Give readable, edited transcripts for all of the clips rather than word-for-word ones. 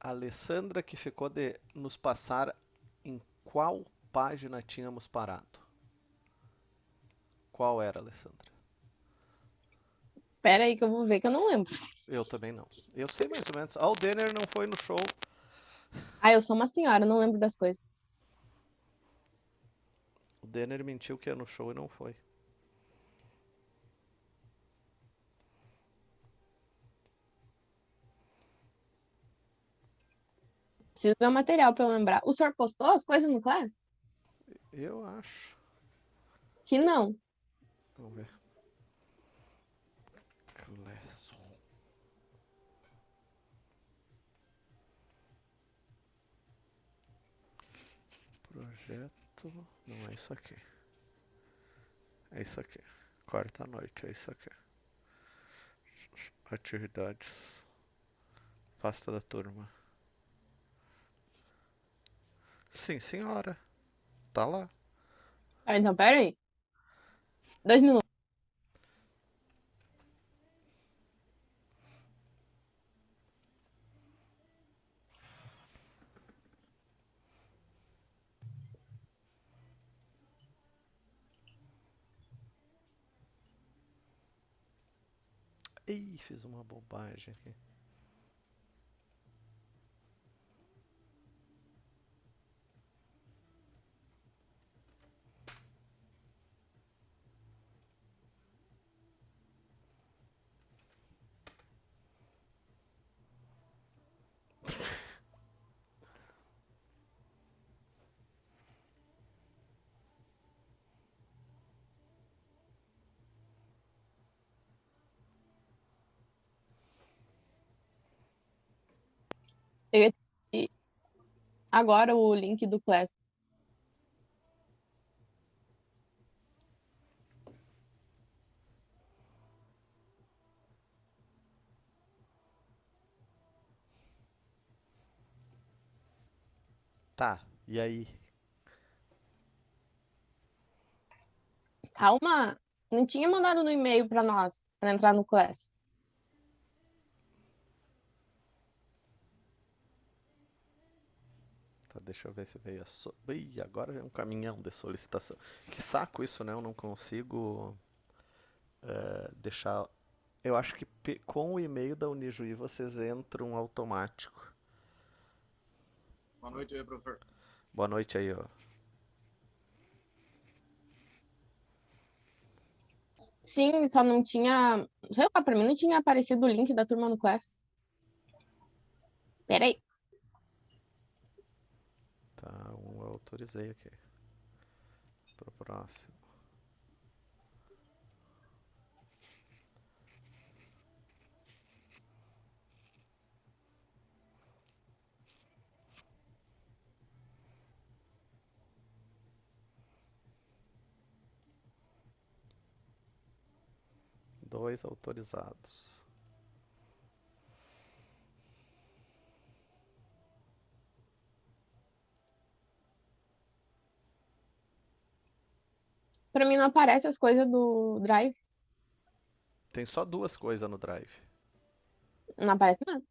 A Alessandra que ficou de nos passar em qual página tínhamos parado. Qual era, Alessandra? Pera aí que eu vou ver que eu não lembro. Eu também não. Eu sei mais ou menos. Ah, o Denner não foi no show. Ah, eu sou uma senhora, não lembro das coisas. O Denner mentiu que ia no show e não foi. Preciso ver o material pra eu lembrar. O senhor postou as coisas no Class? Eu acho. Que não. Vamos ver. Classroom. Projeto. Não é isso aqui. É isso aqui. Quarta noite, é isso aqui. Atividades. Pasta da turma. Sim, senhora. Tá lá. Ah, então, pera aí. 2 minutos. Ih, fiz uma bobagem aqui. Eu ia te- Agora o link do Class. Tá, e aí? Calma. Não tinha mandado no e-mail pra nós, pra entrar no Class. Tá, deixa eu ver se veio a. Ih, agora é um caminhão de solicitação. Que saco isso, né? Eu não consigo deixar. Eu acho que com o e-mail da Unijuí vocês entram automático. Boa noite aí, professor. Boa noite aí, ó. Sim, só não tinha. Sei lá, pra mim não tinha aparecido o link da turma no Class. Pera aí. Tá, eu autorizei aqui. Pro próximo. Dois autorizados. Pra mim não aparece as coisas do Drive. Tem só duas coisas no Drive. Não aparece nada.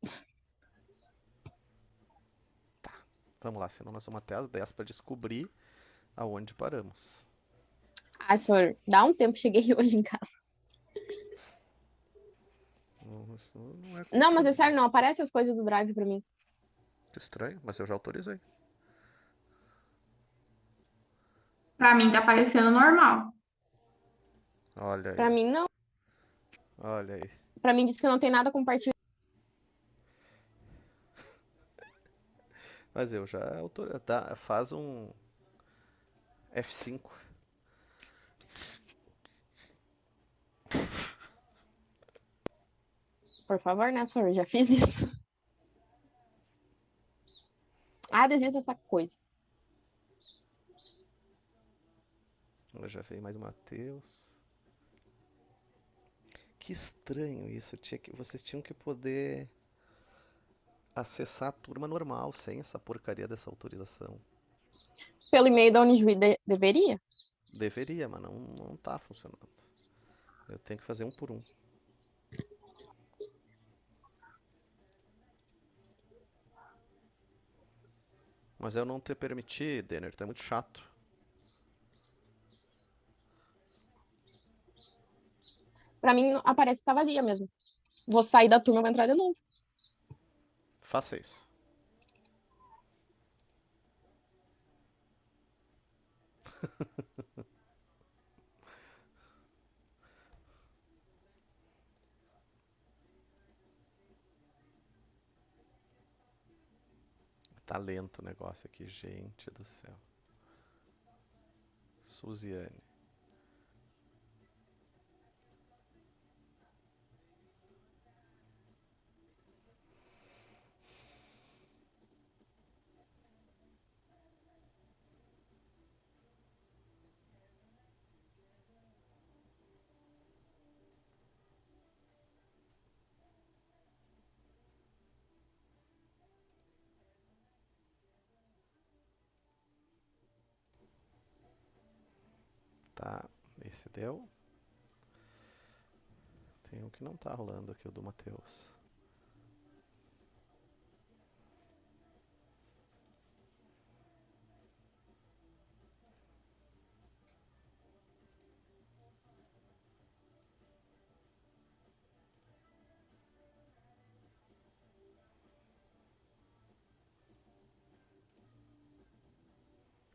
Tá, vamos lá, senão nós vamos até as 10 para descobrir aonde paramos. Ah, senhor, dá um tempo, cheguei hoje em casa. Isso não é Não, culpa mas é minha. sério, não aparece as coisas do Drive pra mim. Que estranho, mas eu já autorizei. Pra mim tá parecendo normal. Olha aí, Pra mim não. olha aí. Pra mim diz que não tem nada compartilhado. Mas eu já autorizei. Tá, faz um F5. Por favor, né, senhor? Já fiz isso. Ah, desista essa coisa. Já veio mais Matheus. Que estranho isso. Vocês tinham que poder acessar a turma normal, sem essa porcaria dessa autorização. Pelo e-mail da Unijuí deveria? Deveria, mas não tá funcionando. Eu tenho que fazer um por um. Mas eu não te permiti, Denner, tu é muito chato. Pra mim, aparece que tá vazia mesmo. Vou sair da turma e vou entrar de novo. Faça isso. Tá lento o negócio aqui, gente do céu. Suziane. Tá, esse deu. Tem um que não tá rolando aqui, o do Matheus.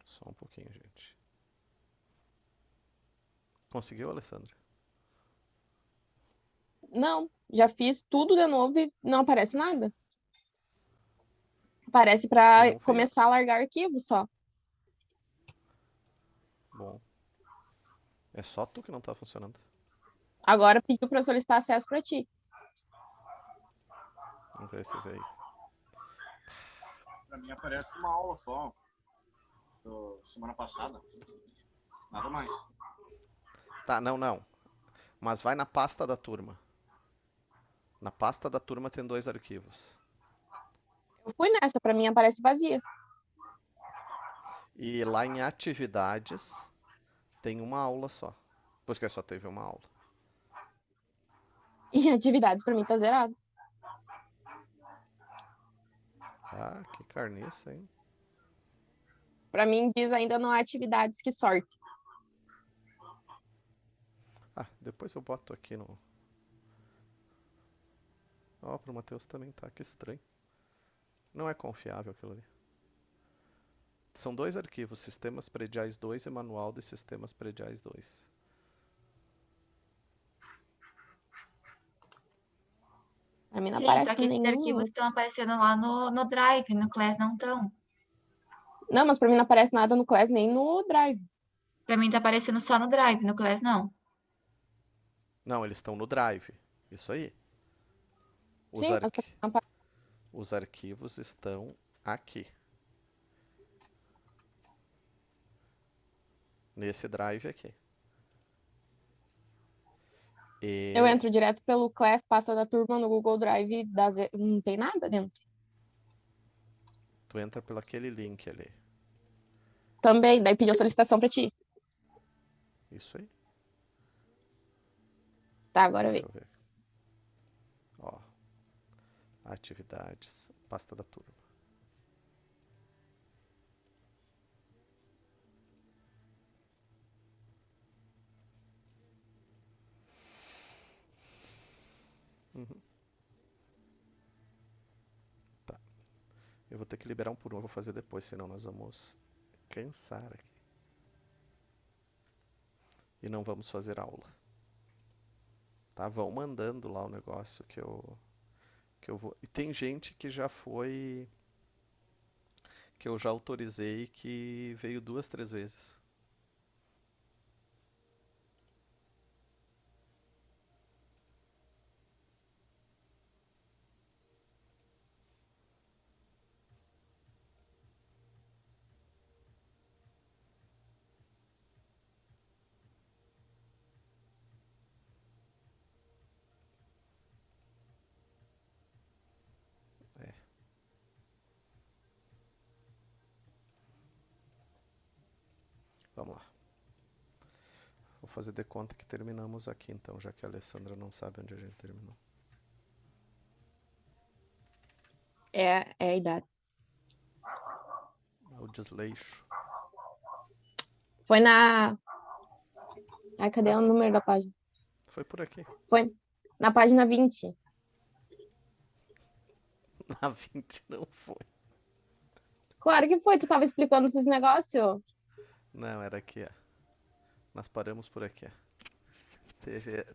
Só um pouquinho, gente. Conseguiu, Alessandra? Não, já fiz tudo de novo e não aparece nada. Aparece pra E não veio. começar a largar arquivo só. Bom. É só tu que não tá funcionando. Agora pediu pra solicitar acesso pra ti. Vamos ver se veio. Pra mim aparece uma aula só. Semana passada. Nada mais. Tá, não. Mas vai na pasta da turma. Na pasta da turma tem 2 arquivos. Eu fui nessa, pra mim aparece vazia. E lá em atividades tem uma aula só. Pois que só teve uma aula. E atividades pra mim tá zerado. Ah, que carniça, hein? Pra mim diz ainda não há atividades, que sorte. Ah, depois eu boto aqui no. Ó, pro Matheus também tá, que estranho. Não é confiável aquilo ali. São 2 arquivos, Sistemas Prediais 2 e Manual de Sistemas Prediais 2. Pra mim não Sim, aparece só que esses arquivos nenhum. estão aparecendo lá no Drive, no Class não estão. Não, mas pra mim não aparece nada no Class nem no Drive. Pra mim tá aparecendo só no Drive, no Class não. Não, eles estão no Drive. Isso aí. Os, Sim, mas pra mim não aparece. Os arquivos estão aqui. Nesse Drive aqui. Eu E entro direto pelo Class, passa da turma no Google Drive, não tem nada dentro. tu entra pelo aquele link ali. Também, daí pediu solicitação pra ti. Isso aí. Tá, agora Deixa vem. eu ver. Ó. Atividades. Pasta da turma. Uhum. Tá. Eu vou ter que liberar um por um, eu vou fazer depois, senão nós vamos cansar aqui. E não vamos fazer aula. Tá? Vão mandando lá o negócio que eu vou. E tem gente que já foi. Que eu já autorizei que veio 2, 3 vezes. É. Vamos lá. Vou fazer de conta que terminamos aqui então, já que a Alessandra não sabe onde a gente terminou. É a idade. o desleixo. Foi na. Ai, cadê o número da página? Foi por aqui. Foi na página 20. Na 20 não foi. Claro que foi, tu tava explicando esses negócios. Não, era aqui, ó. Nós paramos por aqui, ó.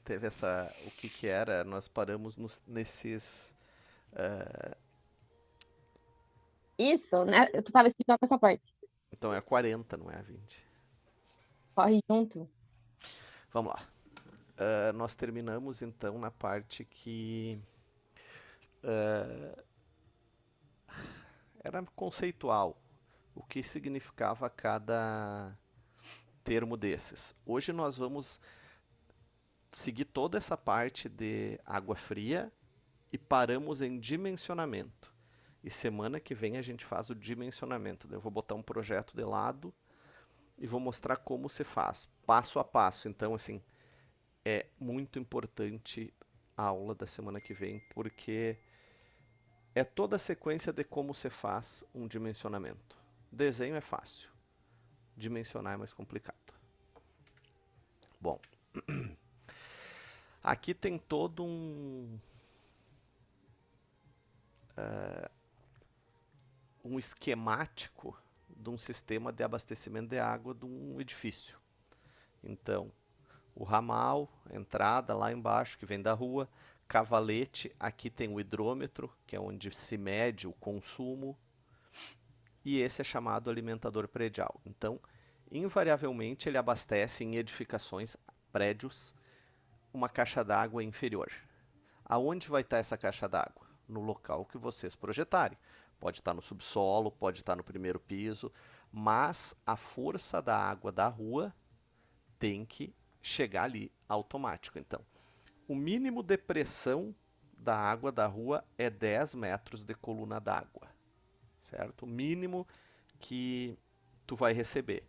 Teve essa. O que que era? Nós paramos nesses. Isso, né? Tu tava explicando essa parte. Então é a 40, não é a 20. Corre junto. Vamos lá. Nós terminamos então na parte que era conceitual. O que significava cada termo desses. Hoje nós vamos seguir toda essa parte de água fria e paramos em dimensionamento. E semana que vem a gente faz o dimensionamento. Eu vou botar um projeto de lado e vou mostrar como se faz, passo a passo. Então, assim, é muito importante a aula da semana que vem, porque é toda a sequência de como se faz um dimensionamento. Desenho é fácil, dimensionar é mais complicado. Bom, aqui tem todo um esquemático de um sistema de abastecimento de água de um edifício. Então, o ramal, a entrada lá embaixo que vem da rua, cavalete, aqui tem o hidrômetro, que é onde se mede o consumo, e esse é chamado alimentador predial. Então, invariavelmente ele abastece em edificações, prédios, uma caixa d'água inferior. Aonde vai estar essa caixa d'água? No local que vocês projetarem. Pode estar no subsolo, pode estar no primeiro piso, mas a força da água da rua tem que chegar ali automático. Então, o mínimo de pressão da água da rua é 10 metros de coluna d'água, certo? O mínimo que tu vai receber.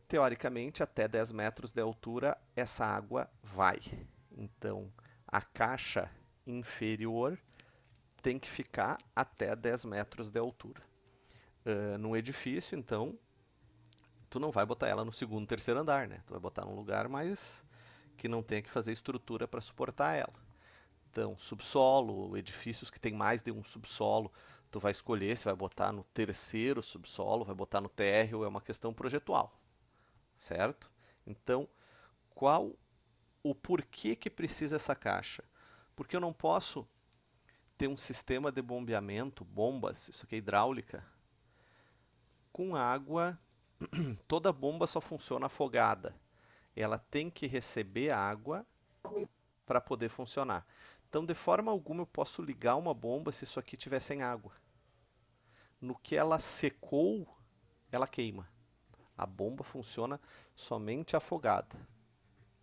Teoricamente, até 10 metros de altura, essa água vai. Então, a caixa inferior tem que ficar até 10 metros de altura. Num edifício, então, tu não vai botar ela no segundo, terceiro andar, né? Tu vai botar num lugar mais que não tenha que fazer estrutura para suportar ela. Então, subsolo, edifícios que tem mais de um subsolo, tu vai escolher se vai botar no terceiro subsolo, vai botar no térreo, é uma questão projetual, certo? Então, o porquê que precisa essa caixa? Porque eu não posso ter um sistema de bombeamento, bombas, isso aqui é hidráulica, com água, toda bomba só funciona afogada. Ela tem que receber água para poder funcionar. Então, de forma alguma, eu posso ligar uma bomba se isso aqui tiver sem água. No que ela secou, ela queima. A bomba funciona somente afogada,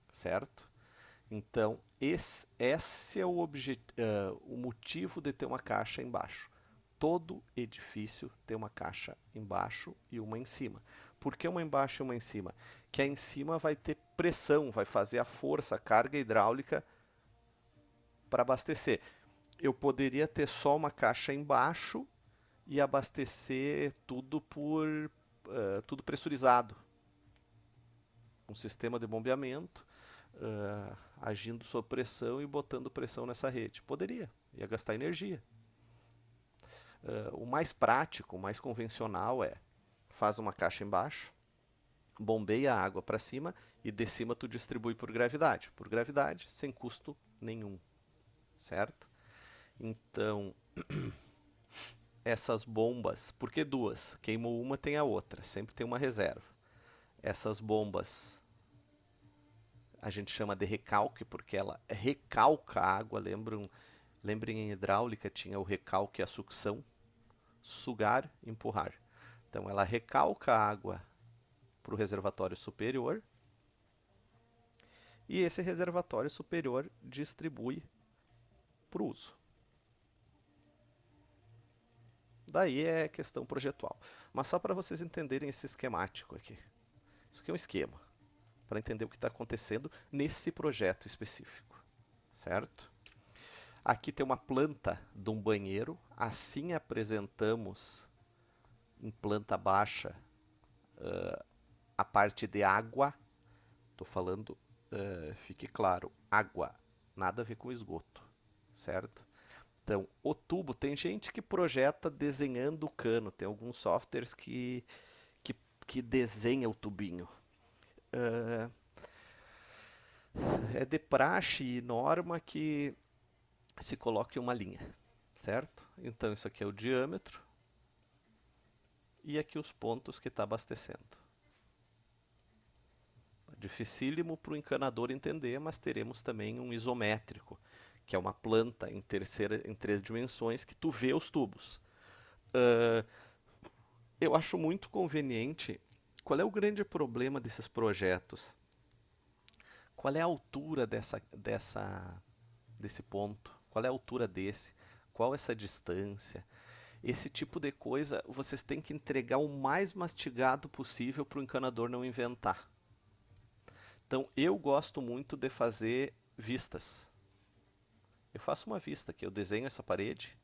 certo? Então, esse é o motivo de ter uma caixa embaixo. Todo edifício tem uma caixa embaixo e uma em cima. Por que uma embaixo e uma em cima? Que a em cima vai ter pressão, vai fazer a força, a carga hidráulica para abastecer. Eu poderia ter só uma caixa embaixo e abastecer tudo tudo pressurizado. Um sistema de bombeamento, agindo sob pressão e botando pressão nessa rede. Poderia, ia gastar energia. O mais prático, o mais convencional faz uma caixa embaixo, bombeia a água para cima e de cima tu distribui por gravidade. Por gravidade, sem custo nenhum, certo? Então, essas bombas, por que duas? Queimou uma, tem a outra, sempre tem uma reserva. Essas bombas a gente chama de recalque porque ela recalca a água. Lembrem, em hidráulica tinha o recalque e a sucção, sugar, empurrar. Então ela recalca a água para o reservatório superior e esse reservatório superior distribui para o uso. Daí é questão projetual. Mas só para vocês entenderem esse esquemático aqui. Isso aqui é um esquema para entender o que está acontecendo nesse projeto específico, certo? Aqui tem uma planta de um banheiro, assim apresentamos em planta baixa a parte de água, estou falando, fique claro, água, nada a ver com esgoto, certo? Então, o tubo, tem gente que projeta desenhando o cano, tem alguns softwares que desenha o tubinho. É de praxe e norma que se coloque uma linha, certo? Então, isso aqui é o diâmetro e aqui os pontos que está abastecendo. Dificílimo para o encanador entender, mas teremos também um isométrico, que é uma planta em 3 dimensões que tu vê os tubos. Eu acho muito conveniente. Qual é o grande problema desses projetos? Qual é a altura desse ponto? Qual é a altura desse? Qual essa distância? Esse tipo de coisa vocês têm que entregar o mais mastigado possível para o encanador não inventar. Então eu gosto muito de fazer vistas. Eu faço uma vista aqui, eu desenho essa parede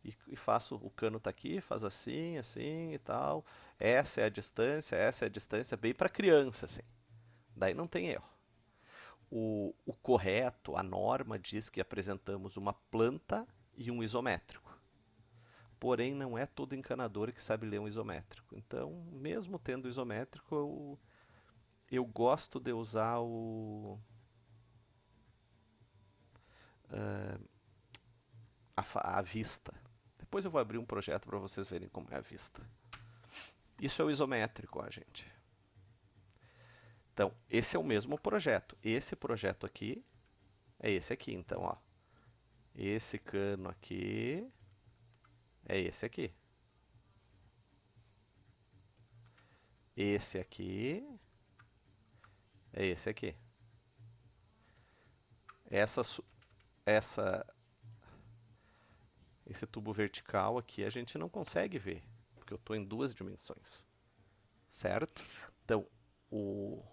e faço, o cano tá aqui, faz assim, assim e tal. Essa é a distância bem para criança, assim. Daí não tem erro. O correto, a norma diz que apresentamos uma planta e um isométrico. Porém, não é todo encanador que sabe ler um isométrico. Então, mesmo tendo isométrico, eu gosto de usar a vista. Depois eu vou abrir um projeto para vocês verem como é a vista. Isso é o isométrico, gente. Então, esse é o mesmo projeto. Esse projeto aqui é esse aqui. Então, ó, esse cano aqui é esse aqui. Esse aqui é esse aqui. Esse tubo vertical aqui a gente não consegue ver, porque eu estou em 2 dimensões, certo? Então, o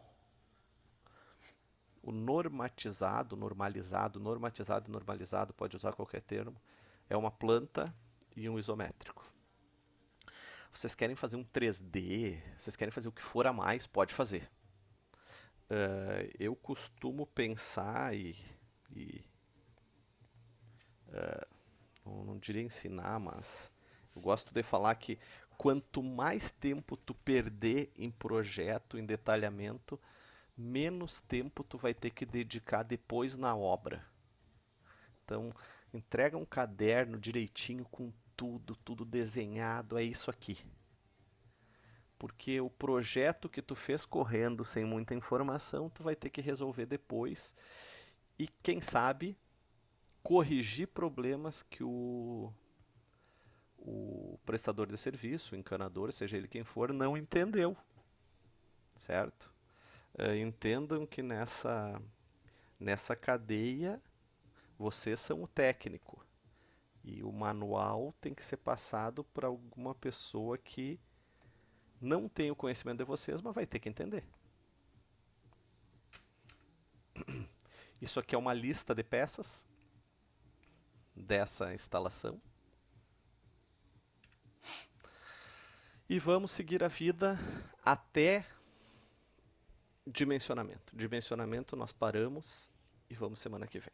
normatizado, normalizado, pode usar qualquer termo, é uma planta e um isométrico. Vocês querem fazer um 3D, vocês querem fazer o que for a mais, pode fazer. Eu costumo pensar não diria ensinar, mas eu gosto de falar que quanto mais tempo tu perder em projeto, em detalhamento, menos tempo tu vai ter que dedicar depois na obra. Então, entrega um caderno direitinho com tudo desenhado, é isso aqui. Porque o projeto que tu fez correndo sem muita informação, tu vai ter que resolver depois e, quem sabe, corrigir problemas que o prestador de serviço, o encanador, seja ele quem for, não entendeu, certo? Entendam que nessa cadeia vocês são o técnico e o manual tem que ser passado para alguma pessoa que não tem o conhecimento de vocês, mas vai ter que entender. Isso aqui é uma lista de peças dessa instalação. E vamos seguir a vida até dimensionamento. Dimensionamento nós paramos e vamos semana que vem.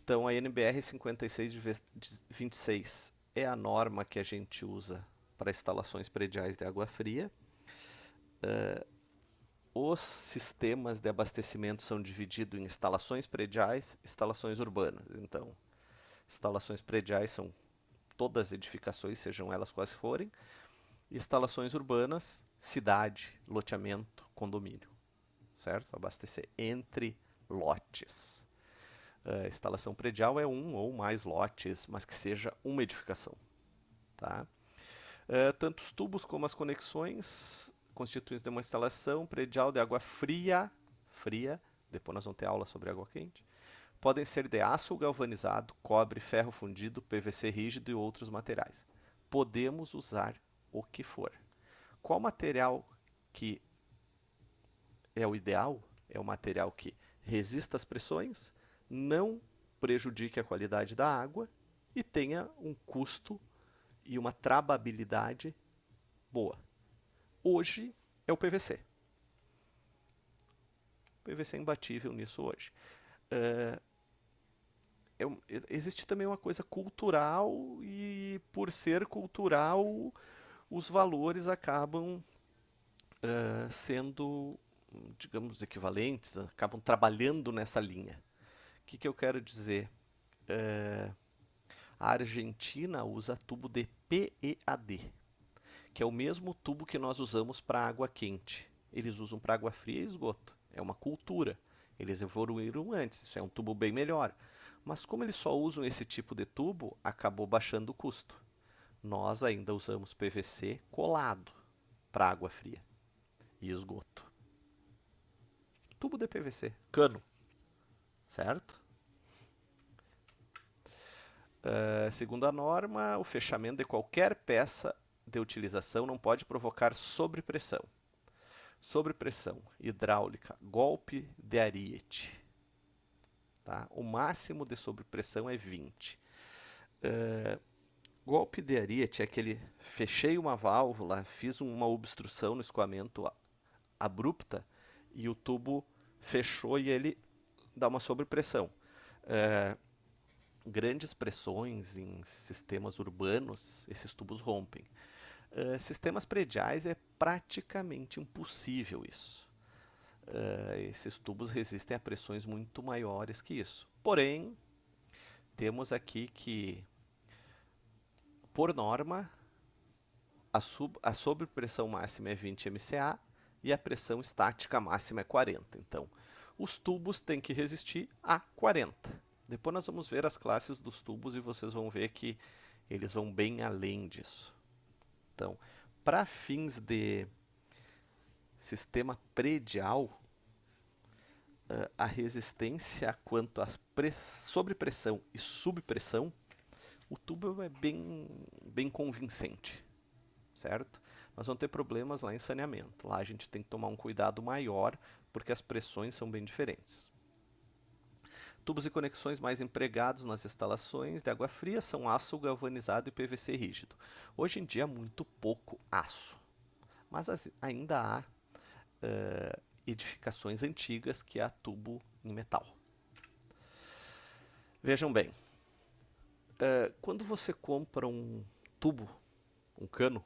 Então a NBR 5626 é a norma que a gente usa para instalações prediais de água fria. Os sistemas de abastecimento são divididos em instalações prediais e instalações urbanas. Então, instalações prediais são todas as edificações, sejam elas quais forem. Instalações urbanas, cidade, loteamento, condomínio, certo? Abastecer entre lotes. Instalação predial é um ou mais lotes, mas que seja uma edificação, tá? Tanto os tubos como as conexões constituem uma instalação predial de água fria, depois nós vamos ter aula sobre água quente, podem ser de aço galvanizado, cobre, ferro fundido, PVC rígido e outros materiais. Podemos usar o que for. Qual material que é o ideal? É o material que resista às pressões, não prejudique a qualidade da água e tenha um custo e uma trababilidade boa. Hoje é o PVC. O PVC é imbatível nisso hoje. Existe também uma coisa cultural e, por ser cultural, os valores acabam sendo, digamos, equivalentes, acabam trabalhando nessa linha. O que eu quero dizer? A Argentina usa tubo de PEAD, que é o mesmo tubo que nós usamos para água quente. Eles usam para água fria e esgoto. É uma cultura. Eles evoluíram antes, isso é um tubo bem melhor. Mas como eles só usam esse tipo de tubo, acabou baixando o custo. Nós ainda usamos PVC colado para água fria e esgoto. Tubo de PVC, cano, certo? Segundo a norma, o fechamento de qualquer peça de utilização não pode provocar sobrepressão. Sobrepressão hidráulica, golpe de ariete. Tá? O máximo de sobrepressão é 20. Golpe de ariete é aquele fechei uma válvula, fiz uma obstrução no escoamento abrupta e o tubo fechou e ele dá uma sobrepressão. Grandes pressões em sistemas urbanos, esses tubos rompem. Sistemas prediais é praticamente impossível isso. Esses tubos resistem a pressões muito maiores que isso. Porém, temos aqui que, por norma, a sobrepressão máxima é 20 MCA e a pressão estática máxima é 40. Então, os tubos têm que resistir a 40. Depois nós vamos ver as classes dos tubos e vocês vão ver que eles vão bem além disso. Então, para fins de sistema predial, a resistência quanto a sobrepressão e subpressão, o tubo é bem convincente, certo? Nós vamos ter problemas lá em saneamento. Lá a gente tem que tomar um cuidado maior, porque as pressões são bem diferentes. Tubos e conexões mais empregados nas instalações de água fria são aço galvanizado e PVC rígido. Hoje em dia, muito pouco aço, mas ainda há edificações antigas que há tubo em metal. Vejam bem, quando você compra um tubo, um cano,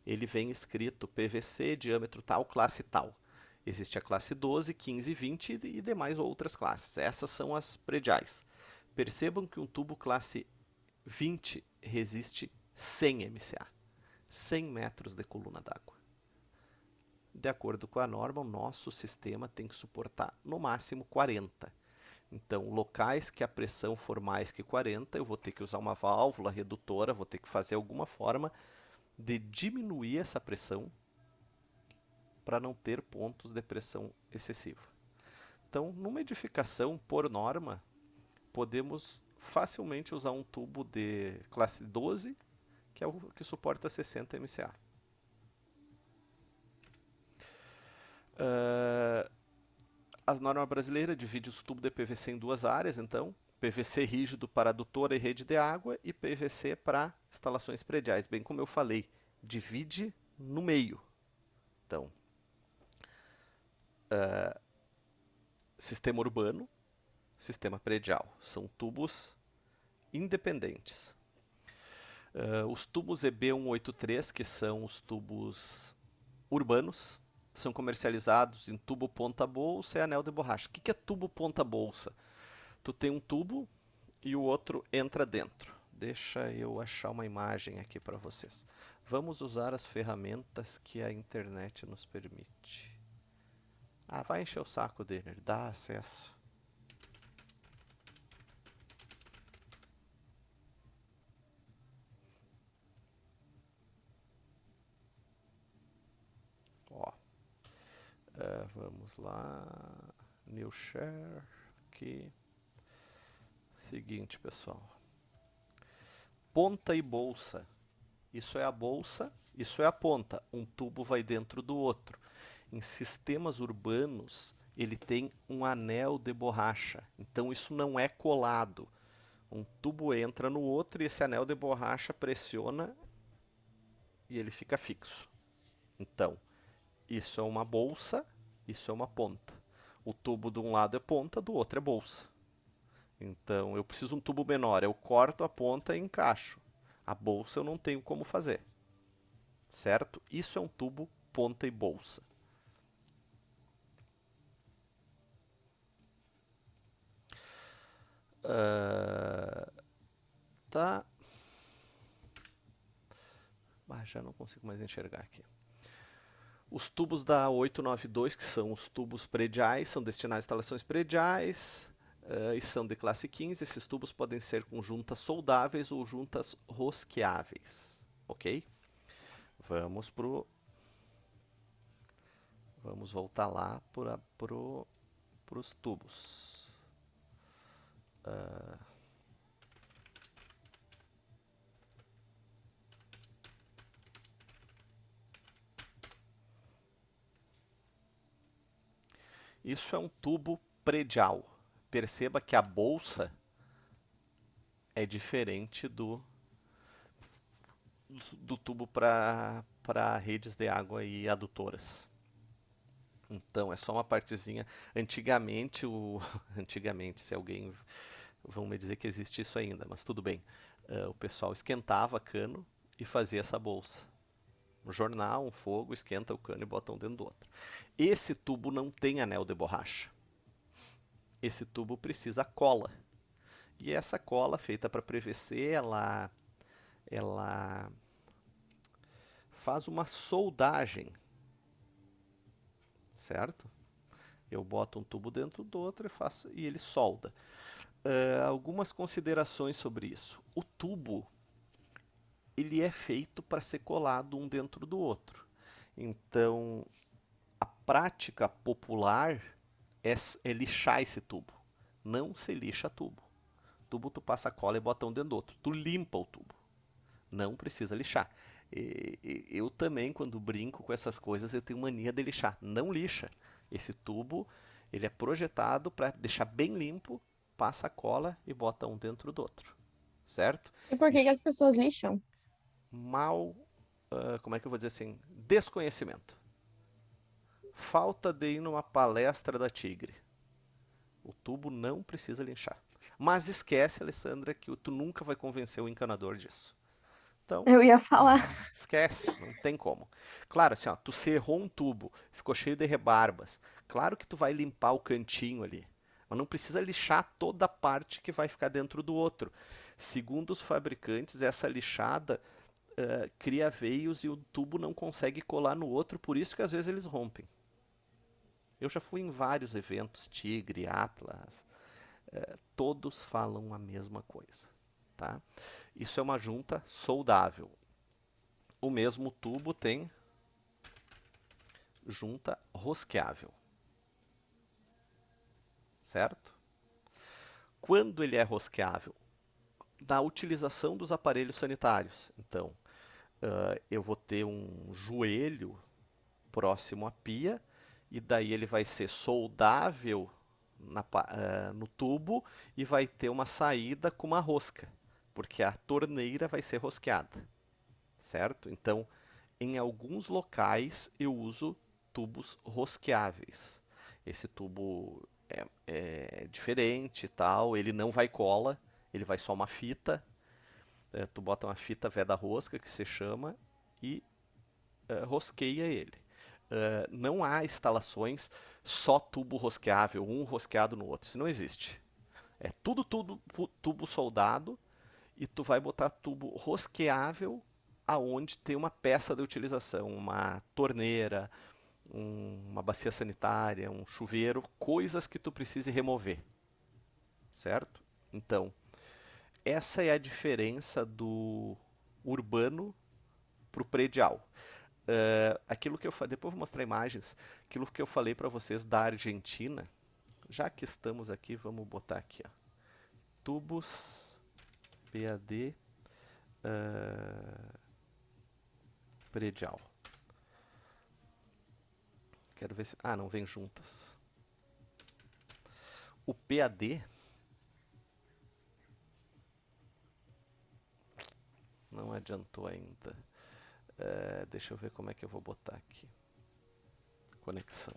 ele vem escrito PVC, diâmetro tal, classe tal. Existe a classe 12, 15, 20 e demais outras classes. Essas são as prediais. Percebam que um tubo classe 20 resiste 100 MCA, 100 metros de coluna d'água. De acordo com a norma, o nosso sistema tem que suportar no máximo 40. Então, locais que a pressão for mais que 40, eu vou ter que usar uma válvula redutora, vou ter que fazer alguma forma de diminuir essa pressão para não ter pontos de pressão excessiva. Então, numa edificação, por norma, podemos facilmente usar um tubo de classe 12, que é o que suporta 60 MCA. A norma brasileira divide os tubos de PVC em duas áreas, então, PVC rígido para adutora e rede de água e PVC para instalações prediais. Bem como eu falei, divide no meio. Então, sistema urbano, sistema predial. São tubos independentes. Os tubos EB183, que são os tubos urbanos, são comercializados em tubo ponta-bolsa e anel de borracha. O que é tubo ponta-bolsa? Tu tem um tubo e o outro entra dentro. Deixa eu achar uma imagem aqui para vocês. Vamos usar as ferramentas que a internet nos permite. Vai encher o saco dele, dá acesso. Ó, vamos lá, new share aqui. Seguinte, pessoal. Ponta e bolsa. Isso é a bolsa, isso é a ponta. Um tubo vai dentro do outro. Em sistemas urbanos, ele tem um anel de borracha. Então, isso não é colado. Um tubo entra no outro e esse anel de borracha pressiona e ele fica fixo. Então, isso é uma bolsa, isso é uma ponta. O tubo de um lado é ponta, do outro é bolsa. Então, eu preciso de um tubo menor, eu corto a ponta e encaixo. A bolsa eu não tenho como fazer, certo? Isso é um tubo ponta e bolsa. Tá. Já não consigo mais enxergar aqui. Os tubos da 892, que são os tubos prediais, são destinados a instalações prediais e são de classe 15. Esses tubos podem ser com juntas soldáveis ou juntas rosqueáveis, ok? Vamos voltar lá para os tubos. Isso é um tubo predial. Perceba que a bolsa é diferente do tubo para redes de água e adutoras. Então é só uma partezinha. Antigamente, antigamente, se alguém vão me dizer que existe isso ainda, mas tudo bem. O pessoal esquentava cano e fazia essa bolsa. Um jornal, um fogo, esquenta o cano e bota um dentro do outro. Esse tubo não tem anel de borracha. Esse tubo precisa cola. E essa cola feita para PVC, ela faz uma soldagem, certo? Eu boto um tubo dentro do outro e ele solda. Algumas considerações sobre isso. O tubo ele é feito para ser colado um dentro do outro. Então, a prática popular é lixar esse tubo. Não se lixa tubo. Tubo tu passa cola e bota um dentro do outro. Tu limpa o tubo. Não precisa lixar. Eu também, quando brinco com essas coisas, eu tenho mania de lixar. Não lixa. Esse tubo, ele é projetado para deixar bem limpo, passa a cola e bota um dentro do outro. Certo? E por que que Isso as pessoas lixam? como é que eu vou dizer assim? Desconhecimento. Falta de ir numa palestra da Tigre. O tubo não precisa lixar. Mas esquece, Alessandra, que tu nunca vai convencer o encanador disso. Então, Eu ia falar. esquece, não tem como. Claro, assim, ó, tu serrou um tubo, ficou cheio de rebarbas. Claro que tu vai limpar o cantinho ali, mas não precisa lixar toda a parte que vai ficar dentro do outro. Segundo os fabricantes, essa lixada cria veios e o tubo não consegue colar no outro, por isso que às vezes eles rompem. Eu já fui em vários eventos, Tigre, Atlas, todos falam a mesma coisa, tá? Isso é uma junta soldável. O mesmo tubo tem junta rosqueável, certo? Quando ele é rosqueável? Na utilização dos aparelhos sanitários. Então, eu vou ter um joelho próximo à pia e daí ele vai ser soldável no tubo e vai ter uma saída com uma rosca, porque a torneira vai ser rosqueada, certo? Então, em alguns locais eu uso tubos rosqueáveis. Esse tubo é diferente e tal, ele não vai cola, ele vai só uma fita. Tu bota uma fita veda-rosca, que se chama, e rosqueia ele. Não há instalações só tubo rosqueável, um rosqueado no outro. Isso não existe. É tudo tubo soldado e tu vai botar tubo rosqueável aonde tem uma peça de utilização, uma torneira, uma bacia sanitária, um chuveiro, coisas que tu precise remover, certo? Então, essa é a diferença do urbano para o predial. Aquilo que eu falei, depois eu vou mostrar imagens, aquilo que eu falei para vocês da Argentina, já que estamos aqui, vamos botar aqui, ó, tubos PAD predial. Quero ver se... não vem juntas. O PAD não adiantou ainda. Deixa eu ver como é que eu vou botar aqui. Conexão.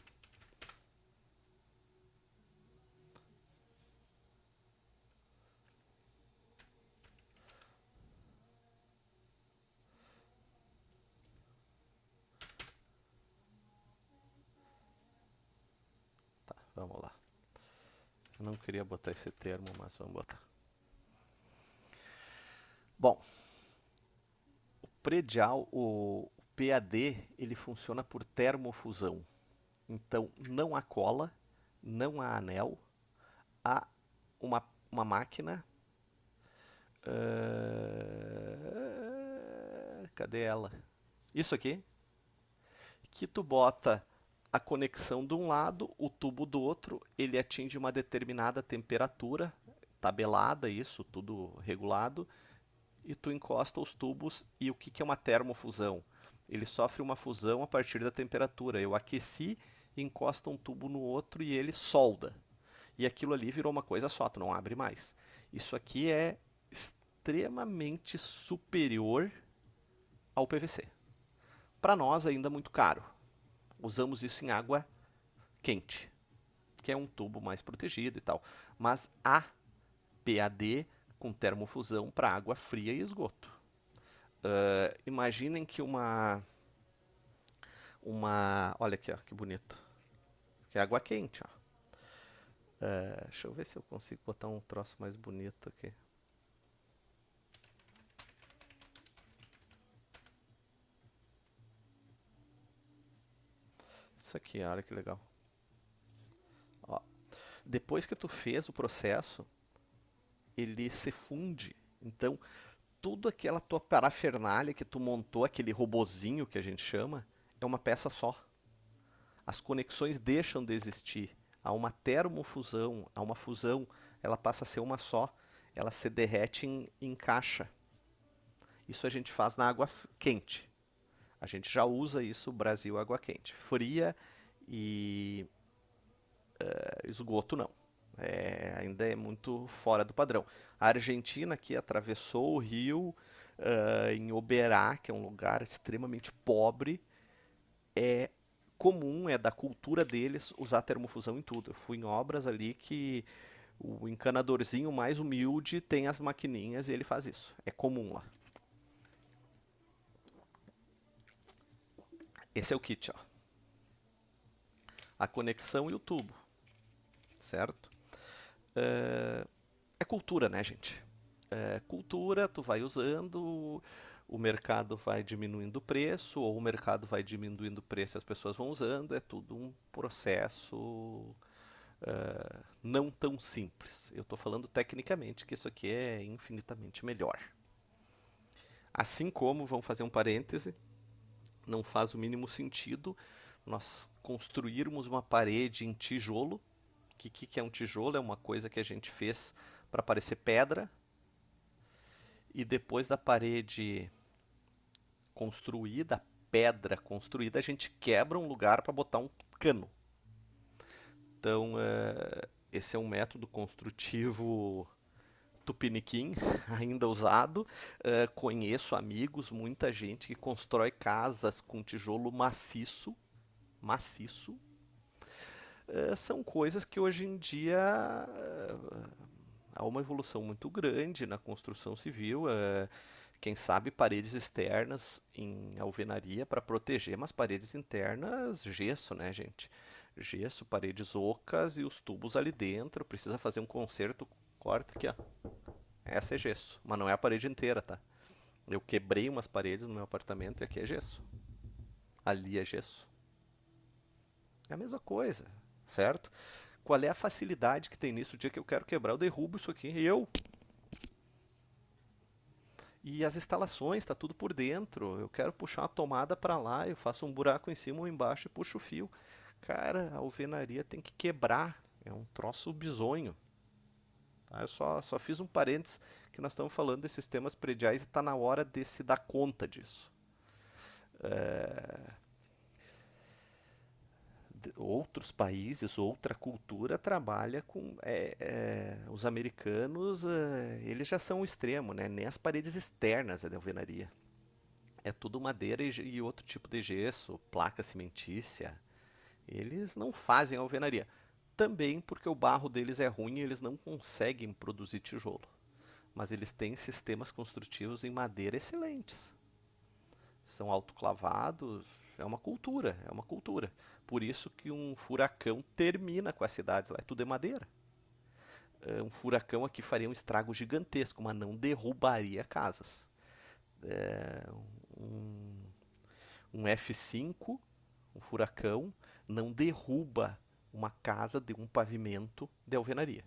Tá, vamos lá. Eu não queria botar esse termo, mas vamos botar. Bom, o predial, o PAD, ele funciona por termofusão. Então, não há cola, não há anel, há uma máquina. Cadê ela? Isso aqui. Que tu bota a conexão de um lado, o tubo do outro, ele atinge uma determinada temperatura, tabelada isso, tudo regulado, e tu encosta os tubos. E o que é uma termofusão? Ele sofre uma fusão a partir da temperatura. Eu aqueci, encosta um tubo no outro e ele solda. E aquilo ali virou uma coisa só, tu não abre mais. Isso aqui é extremamente superior ao PVC. Para nós ainda muito caro. Usamos isso em água quente, que é um tubo mais protegido e tal. Mas há PAD com termofusão para água fria e esgoto. Imaginem que olha aqui, ó, que bonito. Que é água quente, ó. Deixa eu ver se eu consigo botar um troço mais bonito aqui. Isso aqui, olha que legal. Ó, depois que tu fez o processo, ele se funde. Então, tudo aquela tua parafernália que tu montou, aquele robozinho que a gente chama, é uma peça só. As conexões deixam de existir. Há uma termofusão, há uma fusão, ela passa a ser uma só. Ela se derrete em caixa. Isso a gente faz na água quente. A gente já usa isso, Brasil, água quente. Fria e esgoto não. Ainda é muito fora do padrão. A Argentina que atravessou o rio em Oberá, que é um lugar extremamente pobre, é comum, é da cultura deles usar termofusão em tudo. Eu fui em obras ali que o encanadorzinho mais humilde tem as maquininhas e ele faz isso. É comum lá. Esse é o kit, ó. A conexão e o tubo, certo? É cultura, né, gente? Cultura, tu vai usando, o mercado vai diminuindo o preço, ou o mercado vai diminuindo o preço e as pessoas vão usando. É tudo um processo não tão simples. Eu estou falando tecnicamente que isso aqui é infinitamente melhor. Assim como, vamos fazer um parêntese, não faz o mínimo sentido nós construirmos uma parede em tijolo. O que é um tijolo? É uma coisa que a gente fez para parecer pedra. E depois da parede construída, a pedra construída, a gente quebra um lugar para botar um cano. Então, esse é um método construtivo tupiniquim, ainda usado. Conheço amigos, muita gente que constrói casas com tijolo maciço. São coisas que hoje em dia há uma evolução muito grande na construção civil. Quem sabe paredes externas em alvenaria para proteger, mas paredes internas, gesso, né, gente? Gesso, paredes ocas e os tubos ali dentro. Precisa fazer um conserto, corta aqui, ó. Essa é gesso, mas não é a parede inteira, tá? Eu quebrei umas paredes no meu apartamento e aqui é gesso. Ali é gesso. É a mesma coisa, certo? Qual é a facilidade que tem nisso? O dia que eu quero quebrar, eu derrubo isso aqui. E as instalações, está tudo por dentro. Eu quero puxar uma tomada para lá, eu faço um buraco em cima ou embaixo e puxo o fio. Cara, a alvenaria tem que quebrar. É um troço bizonho. Tá? Eu só fiz um parênteses que nós estamos falando desses sistemas prediais e está na hora de se dar conta disso. Outros países, outra cultura trabalha com os americanos, eles já são o extremo, né? Nem as paredes externas é de alvenaria. é tudo madeira e outro tipo de gesso, placa cimentícia. Eles não fazem alvenaria. Também porque o barro deles é ruim e eles não conseguem produzir tijolo. Mas eles têm sistemas construtivos em madeira excelentes. São autoclavados, é uma cultura, é uma cultura. Por isso que um furacão termina com as cidades lá, tudo é madeira. Um furacão aqui faria um estrago gigantesco, mas não derrubaria casas. Um, um F5, um furacão, não derruba uma casa de um pavimento de alvenaria.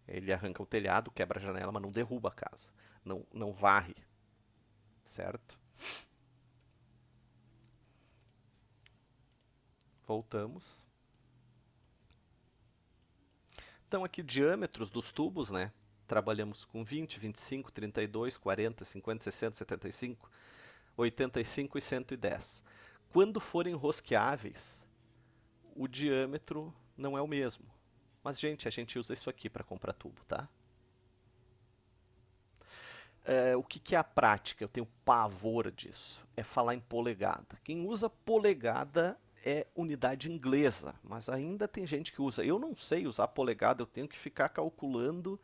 Ele arranca o telhado, quebra a janela, mas não derruba a casa. Não varre. Certo? Voltamos. Então aqui diâmetros dos tubos, né? Trabalhamos com 20, 25, 32, 40, 50, 60, 75, 85 e 110. Quando forem rosqueáveis, o diâmetro não é o mesmo. Mas, gente, a gente usa isso aqui para comprar tubo, tá? O que é a prática? Eu tenho pavor disso. É falar em polegada. Quem usa polegada é unidade inglesa, mas ainda tem gente que usa. Eu não sei usar polegada, eu tenho que ficar calculando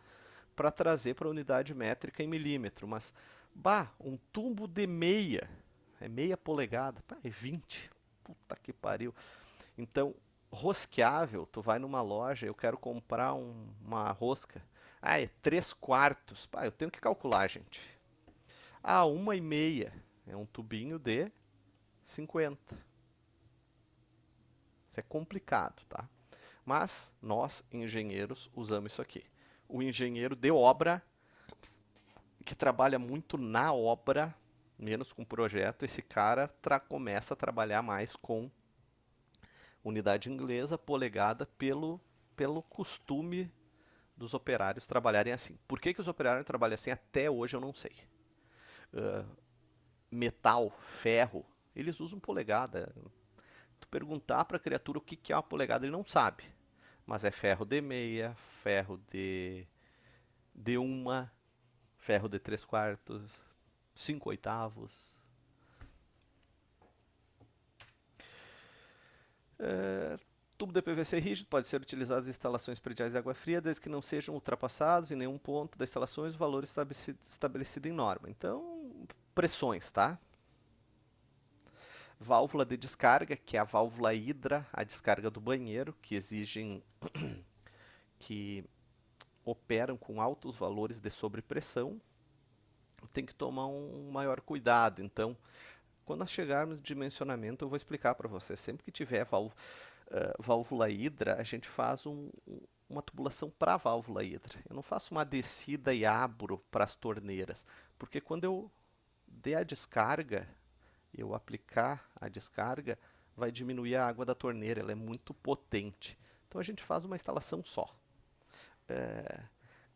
para trazer para a unidade métrica em milímetro. Mas, um tubo de meia, é meia polegada, é 20. Puta que pariu. Então, rosqueável, tu vai numa loja, eu quero comprar uma rosca. É 3/4. Eu tenho que calcular, gente. 1,5. É um tubinho de 50. Isso é complicado, tá? Mas nós, engenheiros, usamos isso aqui. O engenheiro de obra, que trabalha muito na obra, menos com projeto, esse cara começa a trabalhar mais com unidade inglesa, polegada, pelo costume dos operários trabalharem assim. Por que os operários trabalham assim até hoje eu não sei. Metal, ferro, eles usam polegada. Tu perguntar para a criatura o que é uma polegada, ele não sabe. Mas é ferro de meia, ferro de uma, ferro de 3/4, 5/8. Tubo de PVC rígido pode ser utilizado em instalações prediais de água fria, desde que não sejam ultrapassados em nenhum ponto da instalação os valores estabelecidos em norma. Então, pressões, tá? Válvula de descarga, que é a válvula hidra, a descarga do banheiro, que exigem que operam com altos valores de sobrepressão. Tem que tomar um maior cuidado. Então, quando nós chegarmos no dimensionamento, eu vou explicar para você. Sempre que tiver válvula hidra, a gente faz uma tubulação para a válvula hidra. Eu não faço uma descida e abro para as torneiras, porque quando eu der a descarga, eu aplicar a descarga, vai diminuir a água da torneira, ela é muito potente. Então a gente faz uma instalação só.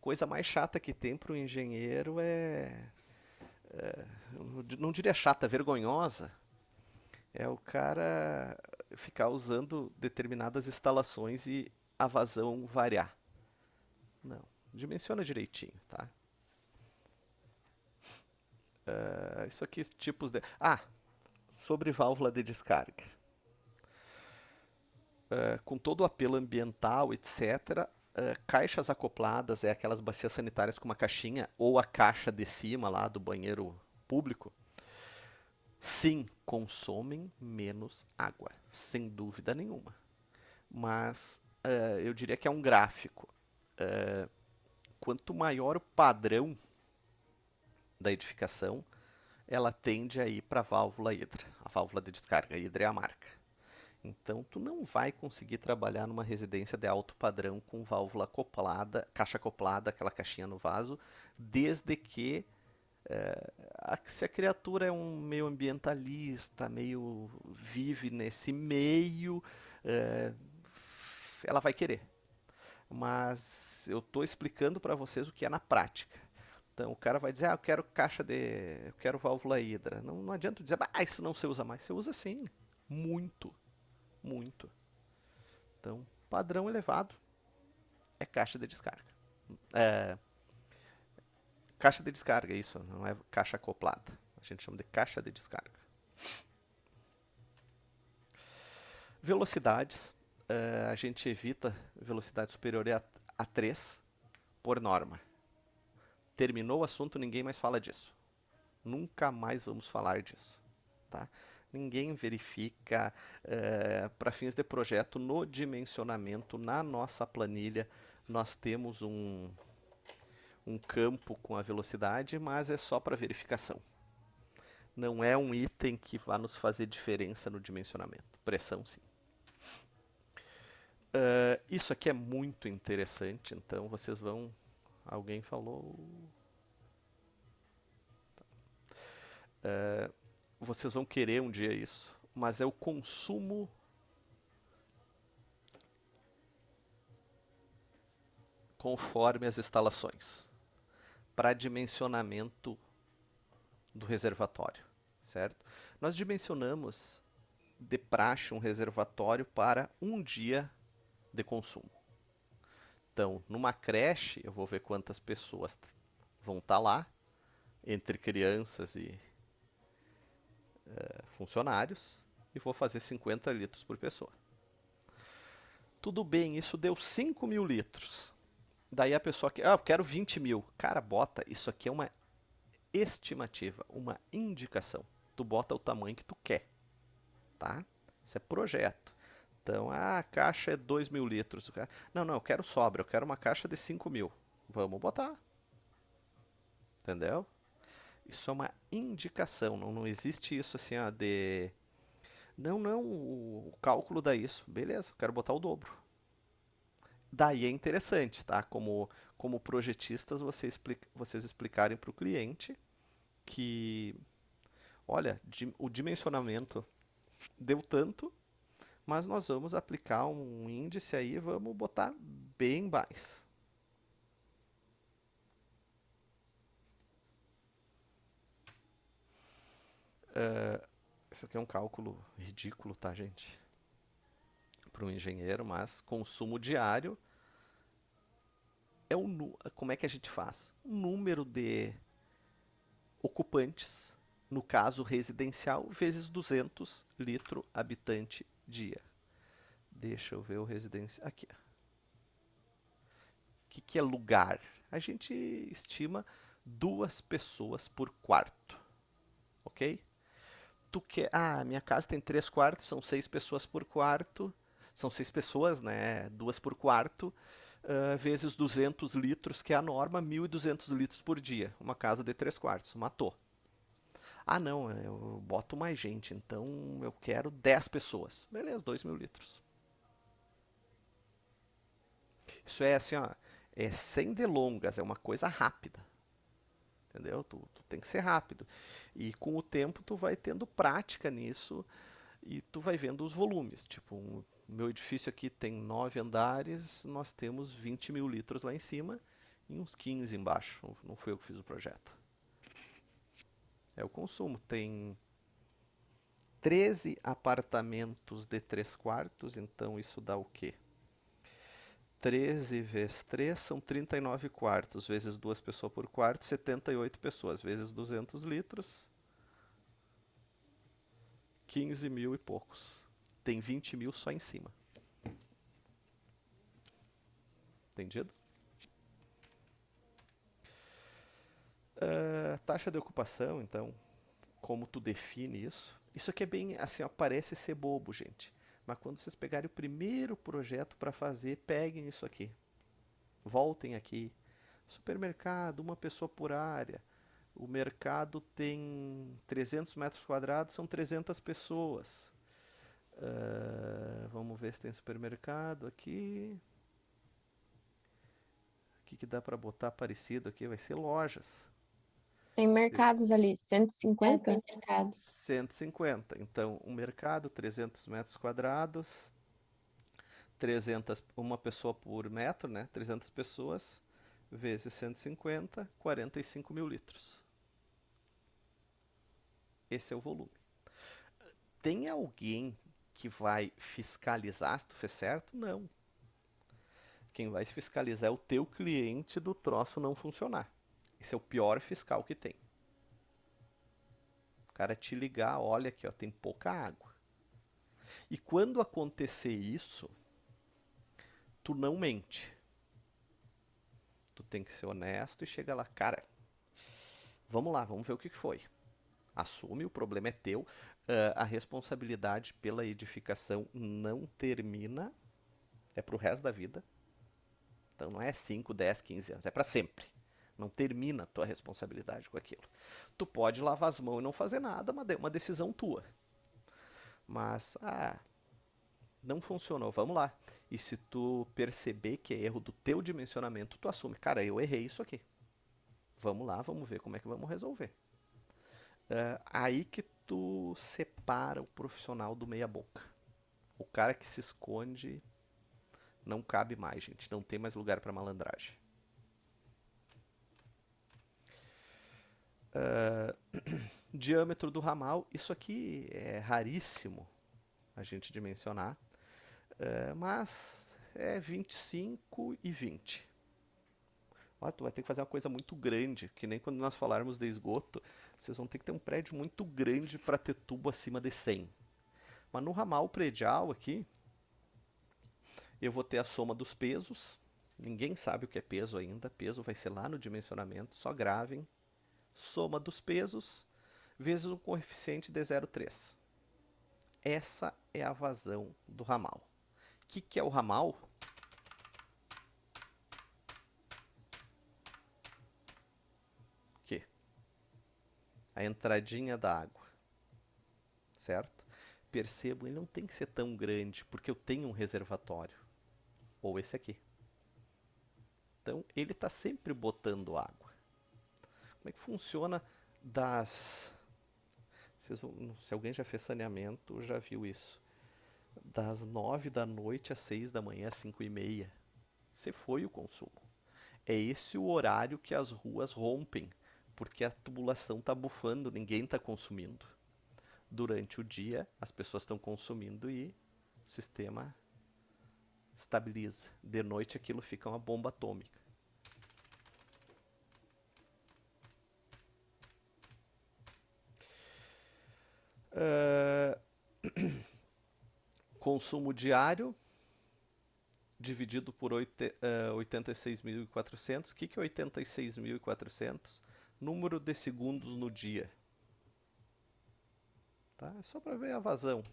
Coisa mais chata que tem para o engenheiro não diria chata, vergonhosa, é o cara ficar usando determinadas instalações e a vazão variar. Não, dimensiona direitinho, tá? Isso aqui, tipos de... sobre válvula de descarga. Com todo o apelo ambiental, etc., caixas acopladas, aquelas bacias sanitárias com uma caixinha, ou a caixa de cima lá do banheiro público, sim, consomem menos água, sem dúvida nenhuma. Mas eu diria que é um gráfico. Quanto maior o padrão da edificação, ela tende a ir para a válvula hidra, a válvula de descarga. A hidra é a marca. Então, tu não vai conseguir trabalhar numa residência de alto padrão com válvula acoplada, caixa acoplada, aquela caixinha no vaso, desde que se a criatura é um meio ambientalista, meio vive nesse meio, ela vai querer. Mas eu estou explicando para vocês o que é na prática. Então o cara vai dizer, eu quero eu quero válvula hidra. Não adianta dizer, isso não se usa mais. Você usa sim, muito, muito. Então, padrão elevado é caixa de descarga. Caixa de descarga, isso, não é caixa acoplada. A gente chama de caixa de descarga. Velocidades. A gente evita velocidade superior a 3 por norma. Terminou o assunto, ninguém mais fala disso. Nunca mais vamos falar disso. Tá? Ninguém verifica para fins de projeto no dimensionamento, na nossa planilha, nós temos um campo com a velocidade, mas é só para verificação. Não é um item que vai nos fazer diferença no dimensionamento. Pressão, sim. Isso aqui é muito interessante, então vocês vão... Alguém falou... Vocês vão querer um dia isso, mas é o consumo conforme as instalações para dimensionamento do reservatório, certo? Nós dimensionamos de praxe um reservatório para um dia de consumo. Então, numa creche, eu vou ver quantas pessoas vão estar lá, entre crianças e funcionários, e vou fazer 50 litros por pessoa. Tudo bem, isso deu 5 mil litros. Daí a pessoa quer, eu quero 20 mil. Cara, bota, isso aqui é uma estimativa, uma indicação. Tu bota o tamanho que tu quer, tá? Isso é projeto. Então, a caixa é 2 mil litros. Não, eu quero sobra, eu quero uma caixa de 5 mil. Vamos botar. Entendeu? Isso é uma indicação, não existe isso assim, de... Não, o cálculo dá isso. Beleza, eu quero botar o dobro. Daí é interessante, tá? Como projetistas, vocês explicarem para o cliente que, olha, o dimensionamento deu tanto, mas nós vamos aplicar um índice aí e vamos botar bem mais. Isso aqui é um cálculo ridículo, tá, gente? Para um engenheiro, mas consumo diário é como é que a gente faz? O número de ocupantes, no caso residencial, vezes 200 litro habitante dia. Deixa eu ver o residencial. Aqui. O que é lugar? A gente estima 2 pessoas por quarto. Ok? Minha casa tem 3 quartos, são 6 pessoas por quarto. São 6 pessoas, né? 2 por quarto. Vezes 200 litros, que é a norma, 1.200 litros por dia. Uma casa de 3 quartos. Matou. Ah, não, eu boto mais gente, então eu quero 10 pessoas. Beleza, 2 mil litros. Isso é assim, ó, é sem delongas, é uma coisa rápida. Entendeu? Tu tem que ser rápido. E com o tempo tu vai tendo prática nisso e tu vai vendo os volumes. Tipo, o meu edifício aqui tem 9 andares, nós temos 20 mil litros lá em cima e uns 15 embaixo. Não fui eu que fiz o projeto. É o consumo. Tem 13 apartamentos de 3 quartos, então isso dá o quê? 13 vezes 3 são 39 quartos, vezes 2 pessoas por quarto, 78 pessoas, vezes 200 litros, 15 mil e poucos. Tem 20 mil só em cima. Entendido? Taxa de ocupação, então, como tu define isso? Isso aqui é bem, assim, ó, parece ser bobo, gente. Mas quando vocês pegarem o primeiro projeto para fazer, peguem isso aqui. Voltem aqui. Supermercado, uma pessoa por área. O mercado tem 300 metros quadrados, são 300 pessoas. Vamos ver se tem supermercado aqui. O que dá para botar parecido aqui? Vai ser lojas. Tem mercados ali, 150? Tem mercados. 150. Então, um mercado, 300 metros quadrados, uma pessoa por metro, né? 300 pessoas, vezes 150, 45 mil litros. Esse é o volume. Tem alguém que vai fiscalizar se tu fez certo? Não. Quem vai fiscalizar é o teu cliente do troço não funcionar. Esse é o pior fiscal que tem. cara te ligar, olha aqui, ó, tem pouca água. E quando acontecer isso, tu não mente. Tu tem que ser honesto e chega lá, cara, vamos lá, vamos ver o que foi. Assume, o problema é teu. A responsabilidade pela edificação não termina, é pro resto da vida. Então não é 5, 10, 15 anos, é para sempre. Não termina a tua responsabilidade com aquilo. Tu pode lavar as mãos e não fazer nada, mas é uma decisão tua. Mas, não funcionou, vamos lá. E se tu perceber que é erro do teu dimensionamento, tu assume, cara, eu errei isso aqui. Vamos lá, vamos ver como é que vamos resolver. Aí que tu separa o profissional do meia boca. O cara que se esconde não cabe mais, gente. Não tem mais lugar para malandragem. Diâmetro do ramal, isso aqui é raríssimo a gente dimensionar, mas é 25 e 20. Ó, tu vai ter que fazer uma coisa muito grande, que nem quando nós falarmos de esgoto, vocês vão ter que ter um prédio muito grande para ter tubo acima de 100. Mas no ramal predial aqui, eu vou ter a soma dos pesos. Ninguém sabe o que é peso ainda. Peso vai ser lá no dimensionamento, só gravem. Soma dos pesos vezes um coeficiente de 0,3. Essa é a vazão do ramal. O que é o ramal? A entradinha da água, certo? Percebam, ele não tem que ser tão grande, porque eu tenho um reservatório, ou esse aqui. Então, ele está sempre botando água. Como é que funciona se alguém já fez saneamento, já viu isso. Das 9 da noite às 6 da manhã, às 5h30. Você foi o consumo. É esse o horário que as ruas rompem, porque a tubulação está bufando, ninguém está consumindo. Durante o dia, as pessoas estão consumindo e o sistema estabiliza. De noite, aquilo fica uma bomba atômica. Consumo diário dividido por 86.400. O que é 86.400? Número de segundos no dia. Tá? É só para ver a vazão.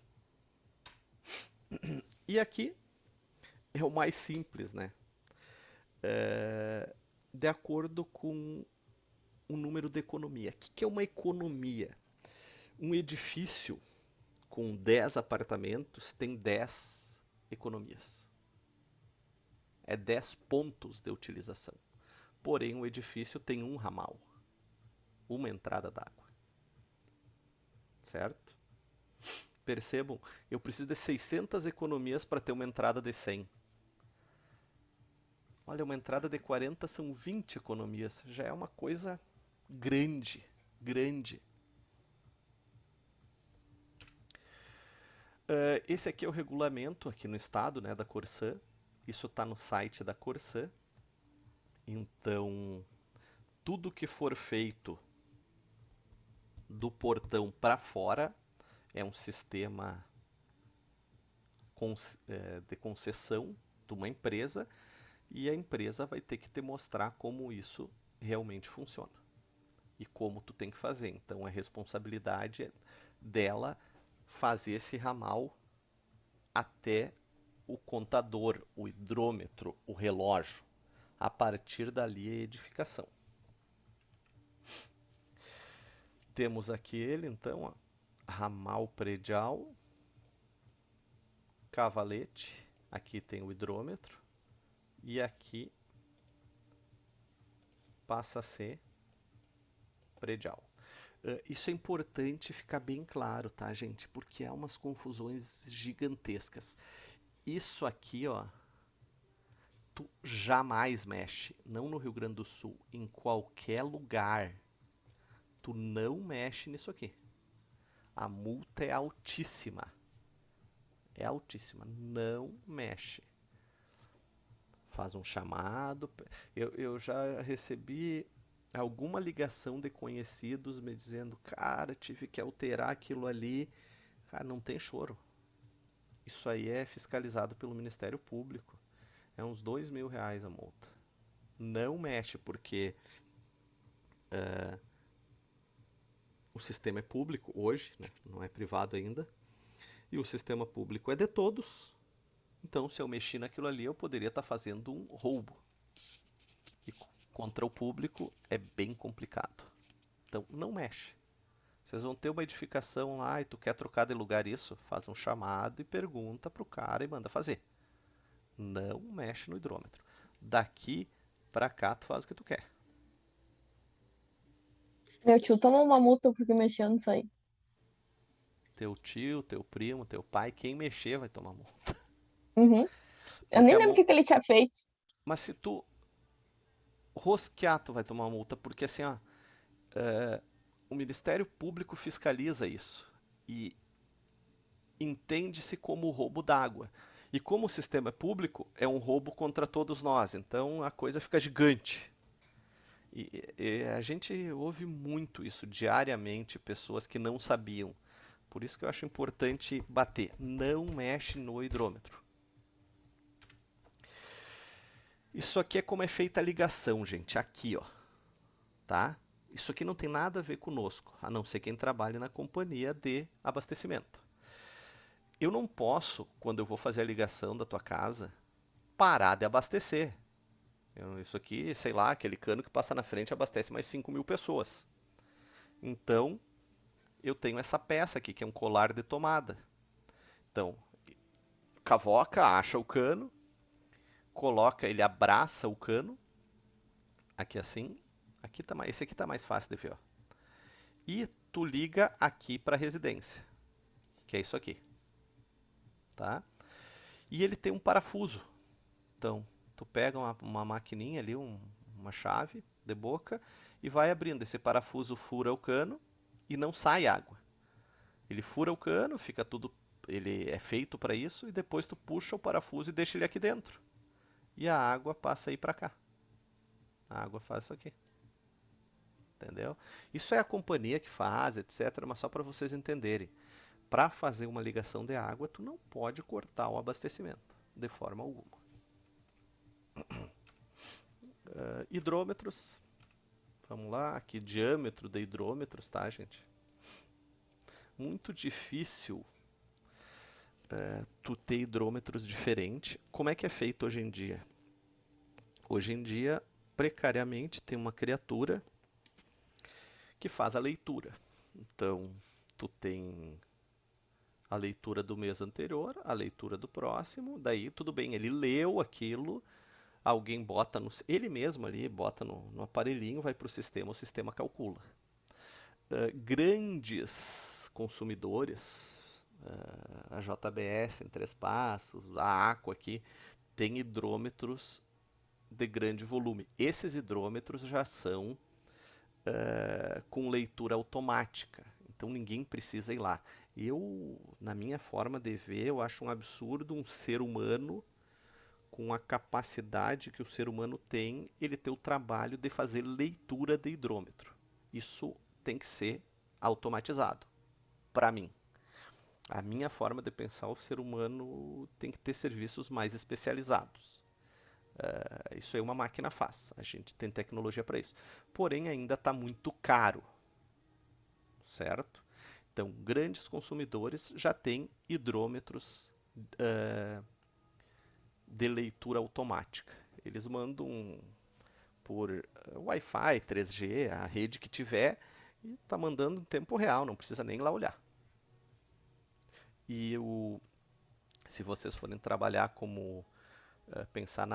E aqui é o mais simples, né? De acordo com o número de economia. O que é uma economia? Um edifício com 10 apartamentos tem 10 economias. É 10 pontos de utilização. Porém, o edifício tem um ramal, uma entrada d'água. Certo? Percebam, eu preciso de 600 economias para ter uma entrada de 100. Olha, uma entrada de 40 são 20 economias. Já é uma coisa grande, grande. Esse aqui é o regulamento aqui no estado, né, da Corsã. Isso está no site da Corsã. Então, tudo que for feito do portão para fora é um sistema de concessão de uma empresa e a empresa vai ter que te mostrar como isso realmente funciona e como tu tem que fazer. Então, é responsabilidade dela fazer esse ramal até o contador, o hidrômetro, o relógio. A partir dali é edificação. Temos aqui ele, então, ó, ramal predial, cavalete, aqui tem o hidrômetro, e aqui passa a ser predial. Isso é importante ficar bem claro, tá, gente? Porque há umas confusões gigantescas. Isso aqui, ó, tu jamais mexe, não no Rio Grande do Sul, em qualquer lugar. Tu não mexe nisso aqui. A multa é altíssima. É altíssima. Não mexe. Faz um chamado. Eu já recebi alguma ligação de conhecidos me dizendo, cara, tive que alterar aquilo ali. Cara, não tem choro. Isso aí é fiscalizado pelo Ministério Público. É uns R$ 2.000 a multa. Não mexe, porque o sistema é público hoje, né? Não é privado ainda. E o sistema público é de todos. Então, se eu mexi naquilo ali, eu poderia estar fazendo um roubo. E contra o público é bem complicado. Então, não mexe. Vocês vão ter uma edificação lá e tu quer trocar de lugar isso, faz um chamado e pergunta pro cara e manda fazer. Não mexe no hidrômetro. Daqui pra cá tu faz o que tu quer. Meu tio tomou uma multa porque mexeu nisso aí. Teu tio, teu primo, teu pai, quem mexer vai tomar multa. Uhum. Eu Porque nem a lembro o que que ele tinha feito. Mas se tu rosquear, tu vai tomar multa, porque assim, ó, o Ministério Público fiscaliza isso e entende-se como roubo d'água. E como o sistema é público, é um roubo contra todos nós, então a coisa fica gigante. E a gente ouve muito isso diariamente, pessoas que não sabiam. Por isso que eu acho importante bater. Não mexe no hidrômetro. Isso aqui é como é feita a ligação, gente. Aqui, ó. Tá? Isso aqui não tem nada a ver conosco, a não ser quem trabalha na companhia de abastecimento. Eu não posso, quando eu vou fazer a ligação da tua casa, parar de abastecer. Isso aqui, sei lá, aquele cano que passa na frente abastece mais 5.000 pessoas. Então, eu tenho essa peça aqui, que é um colar de tomada. Então, cavoca, acha o cano, coloca, ele abraça o cano, aqui assim. Aqui tá, esse aqui tá mais fácil de ver, ó. E tu liga aqui para a residência, que é isso aqui, tá? E ele tem um parafuso. Então, tu pega uma maquininha ali, uma chave de boca e vai abrindo. Esse parafuso fura o cano e não sai água. Ele fura o cano, fica tudo, ele é feito para isso e depois tu puxa o parafuso e deixa ele aqui dentro. E a água passa aí para cá. A água faz isso aqui. Entendeu? Isso é a companhia que faz, etc, mas só para vocês entenderem. Para fazer uma ligação de água, tu não pode cortar o abastecimento de forma alguma. Hidrômetros. Vamos lá, aqui diâmetro de hidrômetros, tá, gente? Muito difícil tu ter hidrômetros diferentes. Como é que é feito hoje em dia? Hoje em dia, precariamente, tem uma criatura que faz a leitura. Então, tu tem a leitura do mês anterior, a leitura do próximo, daí tudo bem, ele leu aquilo, alguém bota ele mesmo ali, bota no aparelhinho, vai para o sistema calcula. Grandes consumidores, a JBS em Três Passos, a Aqua aqui, tem hidrômetros de grande volume. Esses hidrômetros já são com leitura automática, então ninguém precisa ir lá. Eu, na minha forma de ver, eu acho um absurdo um ser humano com a capacidade que o ser humano tem, ele ter o trabalho de fazer leitura de hidrômetro. Isso tem que ser automatizado, para mim. A minha forma de pensar, o ser humano tem que ter serviços mais especializados. Isso aí uma máquina faz, a gente tem tecnologia para isso. Porém, ainda está muito caro, certo? Então, grandes consumidores já têm hidrômetros de leitura automática. Eles mandam por Wi-Fi, 3G, a rede que tiver, e está mandando em tempo real, não precisa nem lá olhar. E se vocês forem trabalhar como pensar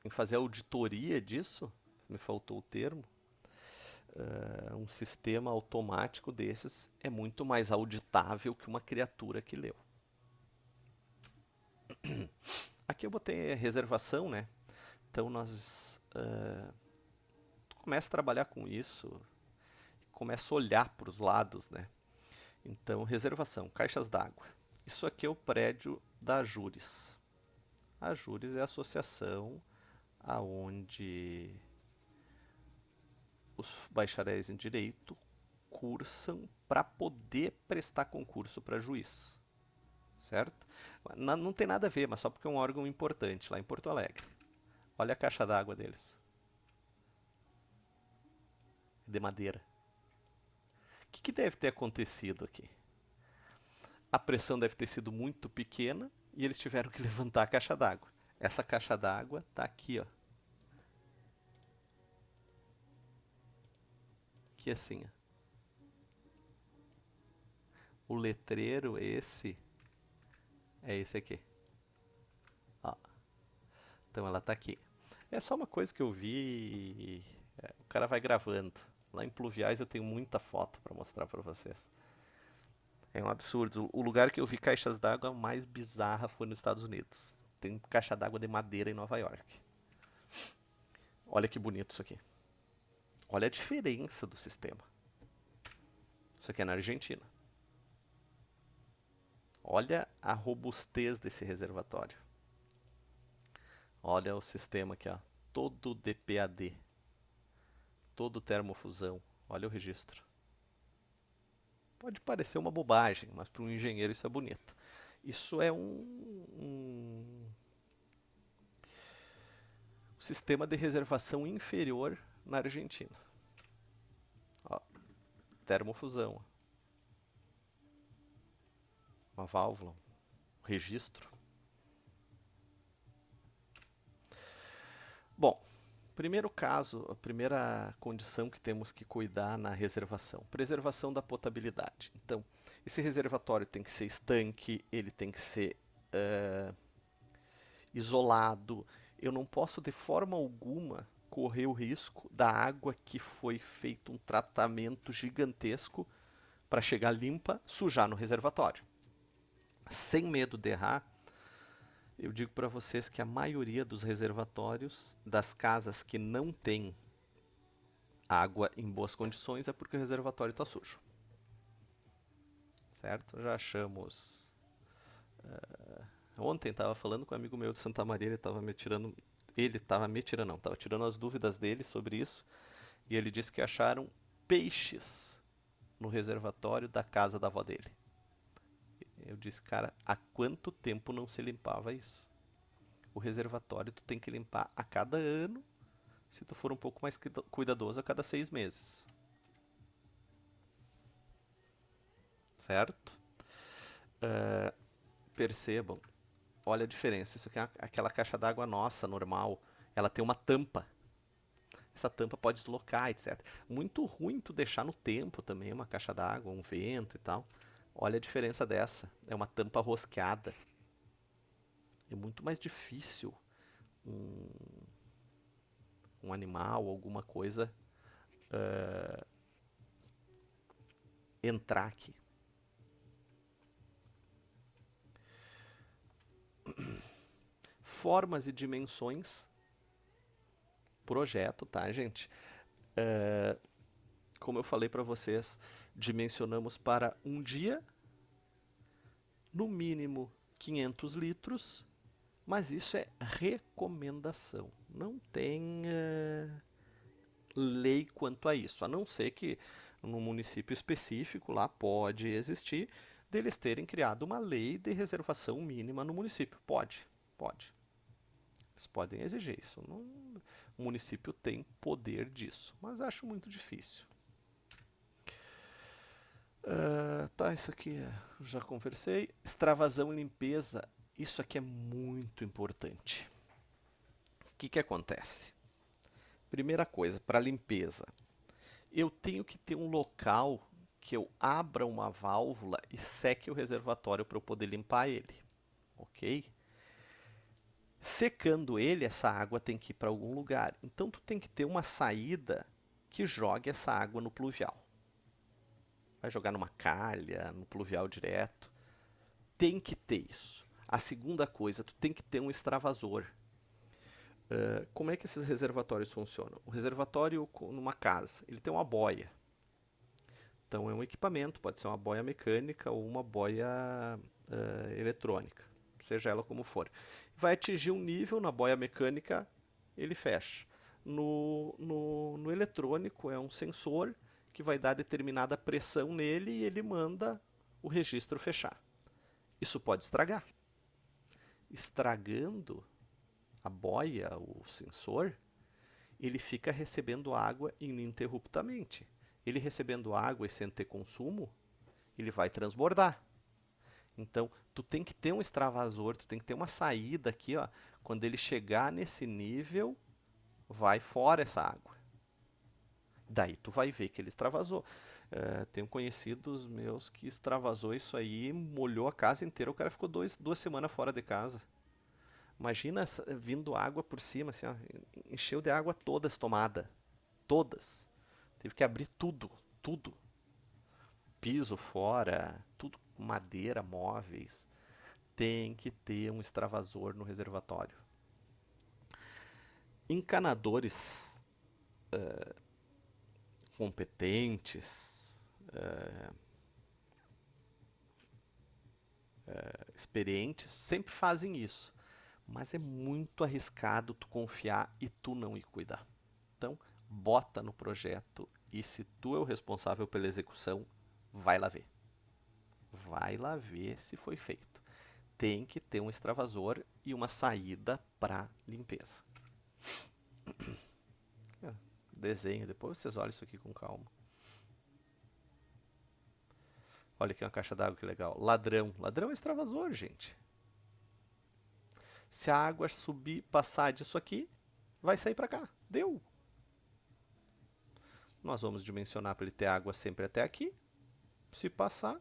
em fazer auditoria disso, me faltou o termo, um sistema automático desses é muito mais auditável que uma criatura que leu. Aqui eu botei reservação, né? Então tu começa a trabalhar com isso, começa a olhar para os lados, né? Então, reservação, caixas d'água. Isso aqui é o prédio da Júris. A Júris é a associação aonde os bacharéis em direito cursam para poder prestar concurso para juiz, certo? Não tem nada a ver, mas só porque é um órgão importante lá em Porto Alegre. Olha a caixa d'água deles, de madeira. O que deve ter acontecido aqui? A pressão deve ter sido muito pequena e eles tiveram que levantar a caixa d'água. Essa caixa d'água está aqui, ó. Aqui assim, ó. O letreiro é esse aqui. Ó. Então ela tá aqui. É só uma coisa que eu vi. O cara vai gravando. Lá em Pluviais eu tenho muita foto para mostrar para vocês. É um absurdo. O lugar que eu vi caixas d'água mais bizarra foi nos Estados Unidos. Tem caixa d'água de madeira em Nova York. Olha que bonito isso aqui. Olha a diferença do sistema. Isso aqui é na Argentina. Olha a robustez desse reservatório. Olha o sistema aqui, ó. Todo DPAD. Todo termofusão. Olha o registro. Pode parecer uma bobagem, mas para um engenheiro isso é bonito. Isso é um sistema de reservação inferior na Argentina. Ó, termofusão. Uma válvula. Um registro. Bom, primeiro caso, a primeira condição que temos que cuidar na reservação, preservação da potabilidade. Então, esse reservatório tem que ser estanque, ele tem que ser isolado. Eu não posso de forma alguma correr o risco da água que foi feito um tratamento gigantesco para chegar limpa, sujar no reservatório. Sem medo de errar, eu digo para vocês que a maioria dos reservatórios das casas que não tem água em boas condições é porque o reservatório está sujo. Certo? Já achamos. Ontem estava falando com um amigo meu de Santa Maria, ele estava me tirando. Estava tirando as dúvidas dele sobre isso. E ele disse que acharam peixes no reservatório da casa da avó dele. Eu disse, cara, há quanto tempo não se limpava isso? O reservatório tu tem que limpar a cada ano, se tu for um pouco mais cuidadoso, a cada 6 meses. Certo? Percebam, olha a diferença. Isso aqui é aquela caixa d'água nossa, normal. Ela tem uma tampa. Essa tampa pode deslocar, etc. Muito ruim tu deixar no tempo também uma caixa d'água, um vento e tal. Olha a diferença dessa. É uma tampa rosqueada. É muito mais difícil um animal, alguma coisa entrar aqui. Formas e dimensões. Projeto, tá, gente? Como eu falei para vocês, dimensionamos para um dia, no mínimo 500 litros, mas isso é recomendação. Não tem lei quanto a isso, a não ser que no município específico lá pode existir deles terem criado uma lei de reservação mínima no município. Pode. Eles podem exigir isso. O município tem poder disso, mas acho muito difícil. Tá, isso aqui já conversei. Extravasão e limpeza, isso aqui é muito importante. O que acontece? Primeira coisa, para limpeza, eu tenho que ter um local que eu abra uma válvula e seque o reservatório para eu poder limpar ele, ok? Secando ele, essa água tem que ir para algum lugar. Então tu tem que ter uma saída que jogue essa água no pluvial. Vai jogar numa calha, no pluvial direto. Tem que ter isso. A segunda coisa, tu tem que ter um extravasor. Como é que esses reservatórios funcionam? O reservatório numa casa, ele tem uma boia. Então é um equipamento, pode ser uma boia mecânica ou uma boia eletrônica, seja ela como for. vai atingir um nível na boia mecânica, ele fecha. No eletrônico é um sensor que vai dar determinada pressão nele e ele manda o registro fechar. Isso pode estragar. Estragando a boia, o sensor, ele fica recebendo água ininterruptamente. Ele recebendo água e sem ter consumo, ele vai transbordar. Então, tu tem que ter um extravasor, tu tem que ter uma saída aqui, ó. Quando ele chegar nesse nível, vai fora essa água. Daí tu vai ver que ele extravasou. Tenho conhecidos meus que extravasou isso aí, molhou a casa inteira, o cara ficou 2 semanas fora de casa. Imagina vindo água por cima, assim, ó, encheu de água todas tomadas. Todas. Teve que abrir tudo, tudo. Piso fora, tudo, madeira, móveis. Tem que ter um extravasor no reservatório. Encanadores competentes, experientes, sempre fazem isso. Mas é muito arriscado tu confiar e tu não ir cuidar. Então, bota no projeto e se tu é o responsável pela execução, vai lá ver. Vai lá ver se foi feito. Tem que ter um extravasor e uma saída para limpeza. Desenho, depois vocês olham isso aqui com calma. Olha aqui uma caixa d'água, que legal. Ladrão. Ladrão é extravasor, gente. Se a água subir, passar disso aqui, vai sair para cá. Deu. Nós vamos dimensionar para ele ter água sempre até aqui. Se passar,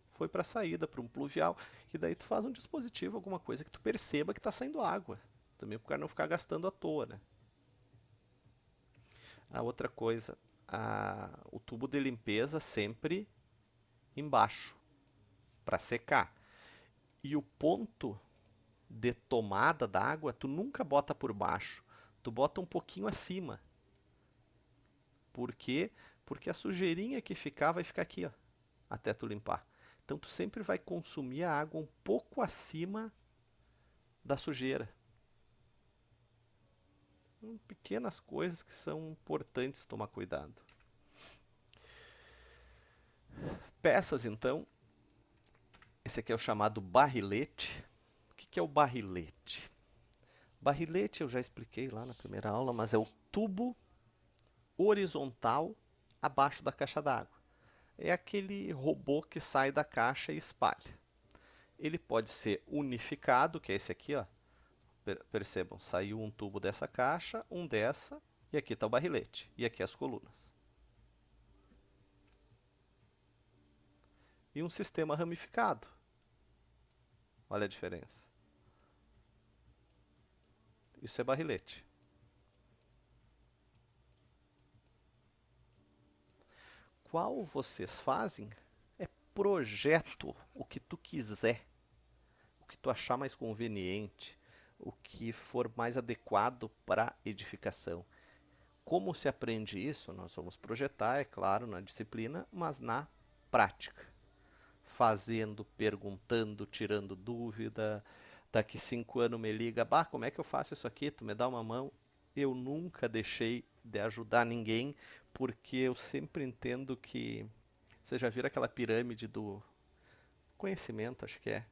foi para a saída, para um pluvial. E daí tu faz um dispositivo, alguma coisa que tu perceba que está saindo água. Também para o cara não ficar gastando à toa, né? A outra coisa, o tubo de limpeza sempre embaixo, para secar. E o ponto de tomada da água, tu nunca bota por baixo, tu bota um pouquinho acima. Por quê? Porque a sujeirinha que ficar vai ficar aqui, ó, até tu limpar. Então tu sempre vai consumir a água um pouco acima da sujeira. Pequenas coisas que são importantes tomar cuidado. Peças, então. Esse aqui é o chamado barrilete. O que é o barrilete? Barrilete eu já expliquei lá na primeira aula, mas é o tubo horizontal abaixo da caixa d'água. É aquele robô que sai da caixa e espalha. Ele pode ser unificado, que é esse aqui, ó. Percebam, saiu um tubo dessa caixa, um dessa, e aqui está o barrilete, e aqui as colunas. E um sistema ramificado. Olha a diferença. Isso é barrilete. Qual vocês fazem é projeto, o que tu quiser, o que tu achar mais conveniente, o que for mais adequado para edificação. Como se aprende isso? Nós vamos projetar, é claro, na disciplina, mas na prática. Fazendo, perguntando, tirando dúvida. Daqui 5 anos me liga, bah, como é que eu faço isso aqui? Tu me dá uma mão? Eu nunca deixei de ajudar ninguém, porque eu sempre entendo que... Vocês já viram aquela pirâmide do conhecimento, acho que é.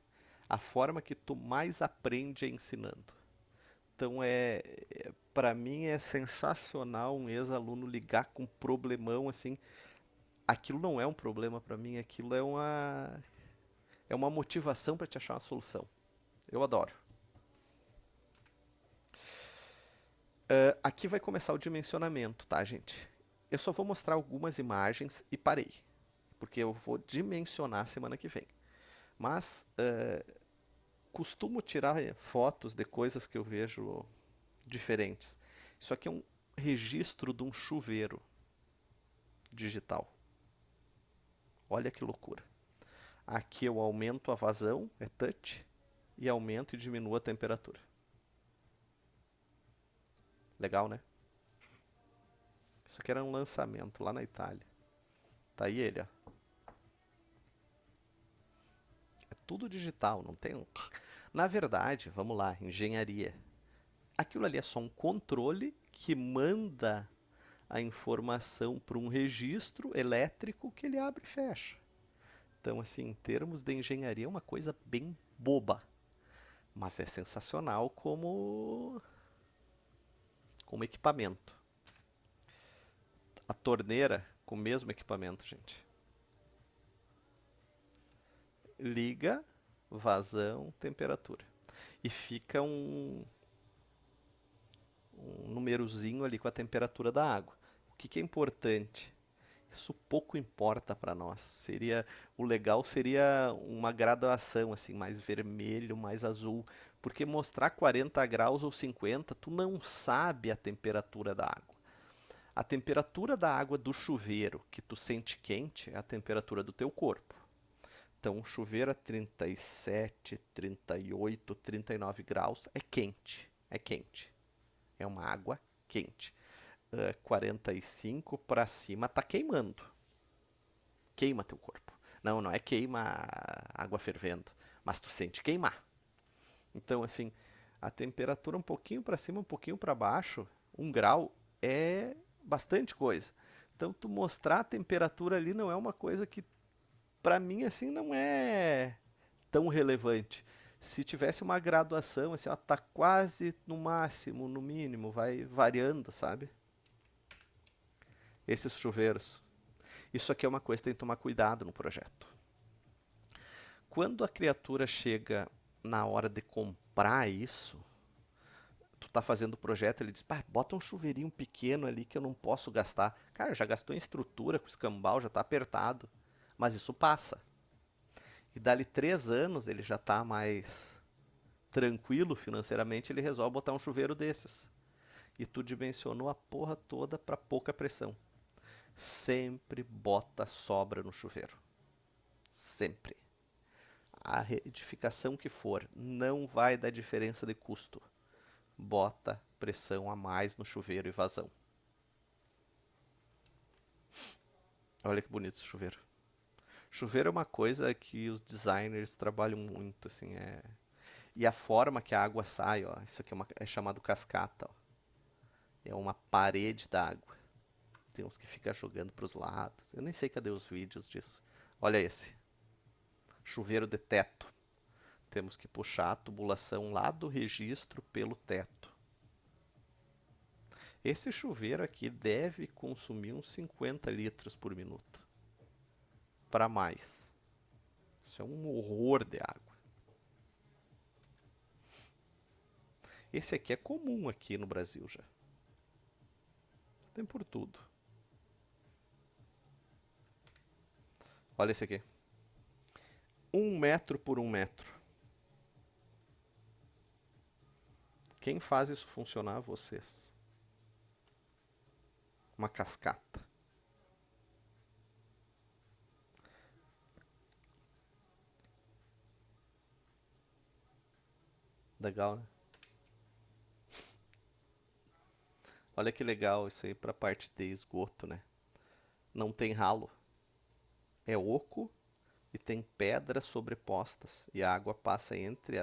A forma que tu mais aprende é ensinando. Então, para mim é sensacional um ex-aluno ligar com um problemão assim. Aquilo não é um problema para mim, aquilo é uma motivação para te achar uma solução. Eu adoro. Aqui vai começar o dimensionamento, tá, gente? Eu só vou mostrar algumas imagens e parei, porque eu vou dimensionar semana que vem. Mas costumo tirar fotos de coisas que eu vejo diferentes. Isso aqui é um registro de um chuveiro digital. Olha que loucura. Aqui eu aumento a vazão, é touch, e aumento e diminuo a temperatura. Legal, né? Isso aqui era um lançamento lá na Itália. Tá aí ele, ó. É tudo digital, Na verdade, vamos lá, engenharia. Aquilo ali é só um controle que manda a informação para um registro elétrico que ele abre e fecha. Então, assim, em termos de engenharia, é uma coisa bem boba, mas é sensacional como equipamento. A torneira com o mesmo equipamento, gente. Liga, vazão, temperatura. E fica um númerozinho ali com a temperatura da água. O que é importante? Isso pouco importa para nós. O legal seria uma graduação assim, mais vermelho, mais azul, porque mostrar 40 graus ou 50, tu não sabe a temperatura da água. A temperatura da água do chuveiro que tu sente quente é a temperatura do teu corpo. Então, um chuveiro a 37, 38, 39 graus é quente. É quente. É uma água quente. 45 para cima tá queimando. Queima teu corpo. Não, não é queima água fervendo, mas tu sente queimar. Então, assim, a temperatura um pouquinho para cima, um pouquinho para baixo, 1 grau é bastante coisa. Então, tu mostrar a temperatura ali não é uma coisa que, para mim, assim, não é tão relevante. Se tivesse uma graduação, assim, ó, tá quase no máximo, no mínimo, vai variando, sabe? Esses chuveiros. Isso aqui é uma coisa que tem que tomar cuidado no projeto. Quando a criatura chega na hora de comprar isso, tu tá fazendo o projeto, ele diz, pá, bota um chuveirinho pequeno ali que eu não posso gastar. Cara, já gastou em estrutura com escambau, já tá apertado. Mas isso passa. E dali 3 anos ele já tá mais tranquilo financeiramente, ele resolve botar um chuveiro desses. E tu dimensionou a porra toda para pouca pressão. Sempre bota sobra no chuveiro. Sempre. A edificação que for, não vai dar diferença de custo. Bota pressão a mais no chuveiro e vazão. Olha que bonito esse chuveiro. Chuveiro é uma coisa que os designers trabalham muito, assim, E a forma que a água sai, ó, isso aqui é chamado cascata, ó. É uma parede d'água. Tem uns que ficam jogando para os lados. Eu nem sei cadê os vídeos disso. Olha esse. Chuveiro de teto. Temos que puxar a tubulação lá do registro pelo teto. Esse chuveiro aqui deve consumir uns 50 litros por minuto. Para mais. Isso é um horror de água. Esse aqui é comum aqui no Brasil já. Tem por tudo. Olha esse aqui. 1 metro por 1 metro. Quem faz isso funcionar? Vocês. Uma cascata. Legal, né? Olha que legal isso aí para a parte de esgoto, né? Não tem ralo. É oco e tem pedras sobrepostas. E a água passa entre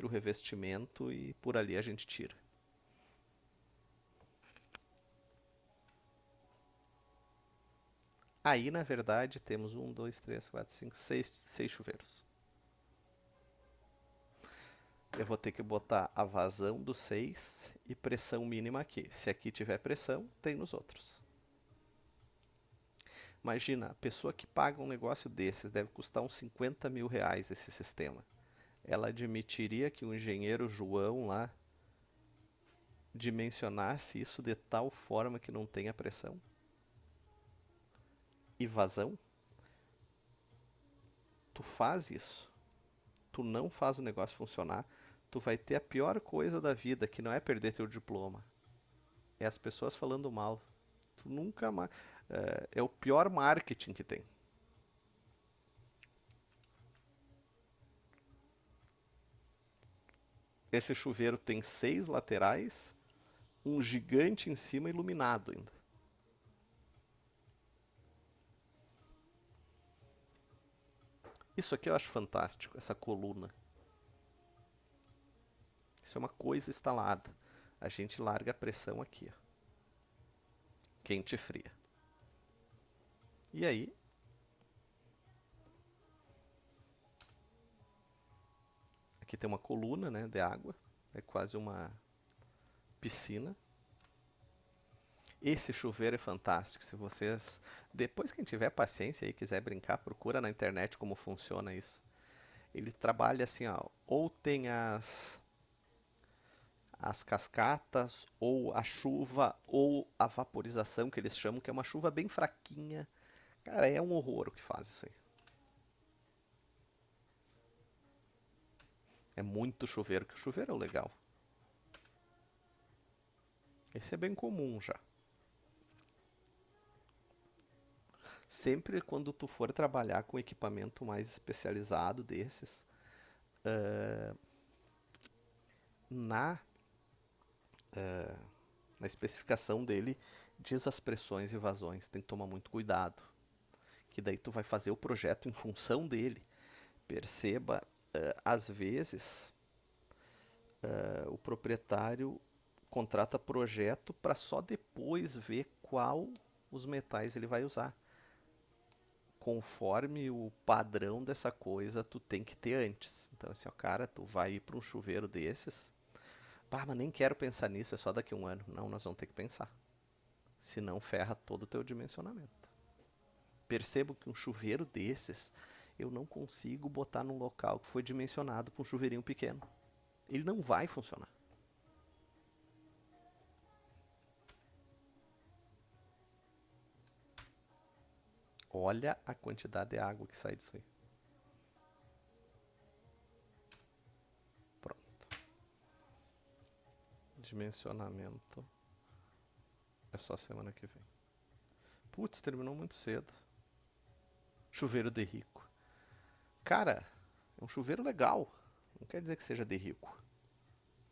o revestimento e por ali a gente tira. Aí, na verdade, temos 1, 2, 3, 4, 5, 6 chuveiros. Eu vou ter que botar a vazão do 6 e pressão mínima aqui. Se aqui tiver pressão, tem nos outros. Imagina, a pessoa que paga um negócio desses deve custar uns 50 mil reais esse sistema. Ela admitiria que o engenheiro João lá dimensionasse isso de tal forma que não tenha pressão? E vazão? Tu faz isso, tu não faz o negócio funcionar, tu vai ter a pior coisa da vida, que não é perder teu diploma. É as pessoas falando mal. Tu nunca mais... É o pior marketing que tem. Esse chuveiro tem 6 laterais, um gigante em cima iluminado ainda. Isso aqui eu acho fantástico, essa coluna. Isso é uma coisa instalada. A gente larga a pressão aqui, ó. Quente e fria. E aí, aqui tem uma coluna, né, de água. É quase uma piscina. Esse chuveiro é fantástico. Se vocês, depois quem tiver paciência e quiser brincar, procura na internet como funciona isso. Ele trabalha assim, ó, ou tem as cascatas, ou a chuva, ou a vaporização, que eles chamam, que é uma chuva bem fraquinha. Cara, é um horror o que faz isso aí. É muito chuveiro, que o chuveiro é o legal. Esse é bem comum já. Sempre quando tu for trabalhar com equipamento mais especializado desses, na, na especificação dele diz as pressões e vazões. Tem que tomar muito cuidado. Que daí tu vai fazer o projeto em função dele. Perceba, às vezes, o proprietário contrata projeto para só depois ver qual os metais ele vai usar. Conforme o padrão dessa coisa, tu tem que ter antes. Então, assim, ó, cara, tu vai ir para um chuveiro desses. Ah, mas nem quero pensar nisso, é só daqui a um ano. Não, nós vamos ter que pensar. Senão ferra todo o teu dimensionamento. Percebo que um chuveiro desses eu não consigo botar num local que foi dimensionado para um chuveirinho pequeno. Ele não vai funcionar. Olha a quantidade de água que sai disso aí. Pronto. Dimensionamento é só semana que vem. Putz, terminou muito cedo. Chuveiro de rico. Cara, é um chuveiro legal. Não quer dizer que seja de rico.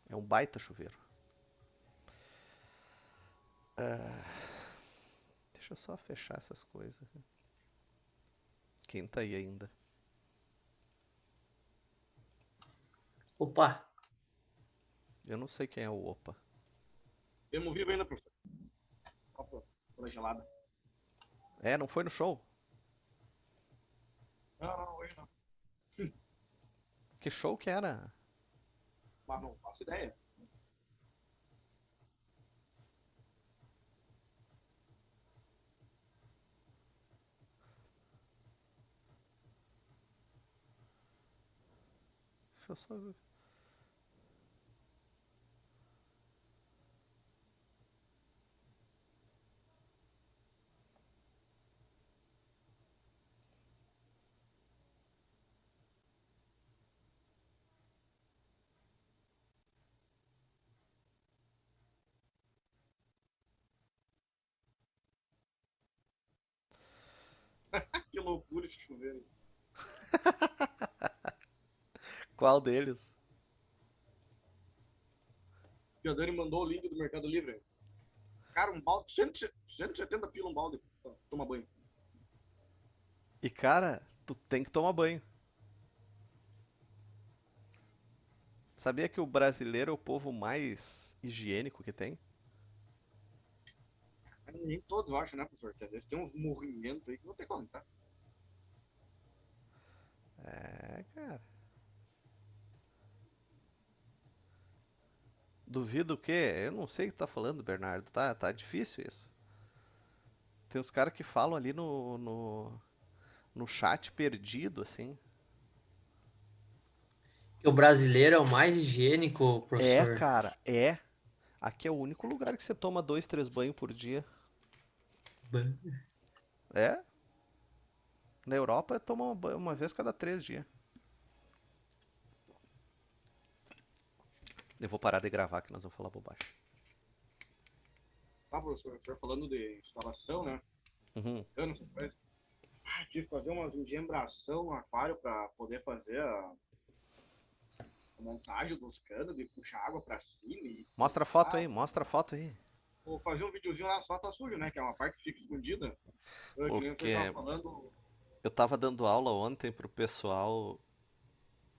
É um baita chuveiro. Deixa eu só fechar essas coisas. Quem tá aí ainda? Opa, Eu não sei quem é o Opa. Temos vivo ainda, professor. Opa, toda gelada. É, não foi no show? Não, hoje não. Que show que era? Mas não faço ideia. Deixa eu só ver. Que loucura esse chuveiro. Qual deles? O Dani mandou o link do Mercado Livre. Cara, um balde, 170 pila um balde pra tomar banho. E cara, tu tem que tomar banho. Sabia que o brasileiro é o povo mais higiênico que tem? Nem todos acham, né, professor? Que às vezes tem uns morrimentos aí que não tem como, tá? É, cara. Duvido o quê? Eu não sei o que tá falando, Bernardo. Tá difícil isso. Tem uns caras que falam ali no chat perdido, assim. que o brasileiro é o mais higiênico, É, professor. cara, é. Aqui é o único lugar que você toma 2, 3 banhos por dia. É? Na Europa toma uma vez cada 3 dias. Eu vou parar de gravar que nós vamos falar bobagem. Tá, professor, o senhor falando de instalação, né? Uhum. Eu não sei, mas... tive que fazer umas engembração no aquário pra poder fazer a montagem dos canos, de puxar água pra cima e... Mostra a foto aí, mostra a foto aí. Vou fazer um videozinho lá, só tá sujo, né? Que é uma parte que fica escondida. Eu, que nem você Porque tava falando... eu tava dando aula ontem pro pessoal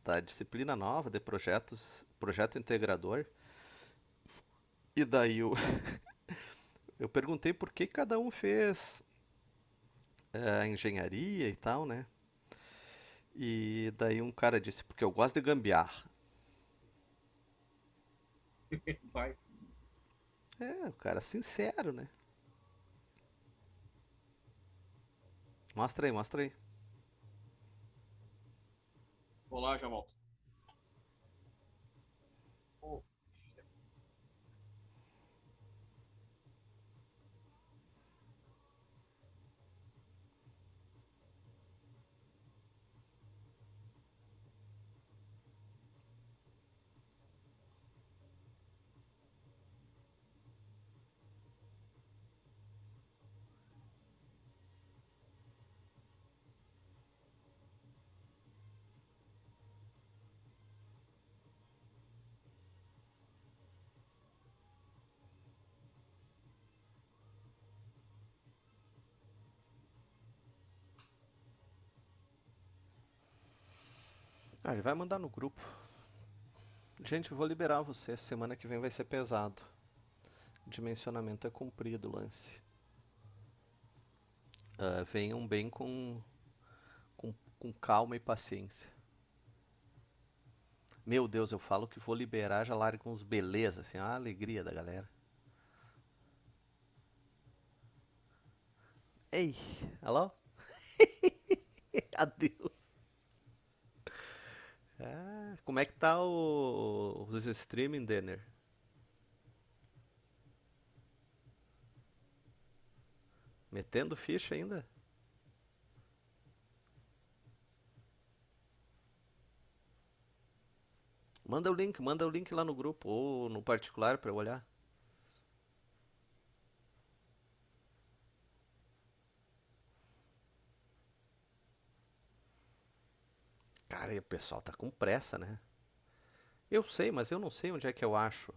da disciplina nova de projetos projeto integrador. E daí eu perguntei por que cada um fez a engenharia e tal, né? E daí um cara disse, porque eu gosto de gambiarra. Vai. É, o cara sincero, né? Mostra aí, mostra aí. Vou lá, já volto. Pô, Ah, ele vai mandar no grupo. Gente, eu vou liberar você. Semana que vem vai ser pesado. Dimensionamento é comprido o lance. Venham bem com calma e paciência. Meu Deus, eu falo que vou liberar, já largo uns beleza, assim, a alegria da galera. Ei, alô? Adeus. Ah, como é que tá os streaming, Denner? Metendo ficha ainda? Manda o link lá no grupo ou no particular pra eu olhar. Cara, e o pessoal tá com pressa, né? Eu sei, mas eu não sei onde é que eu acho.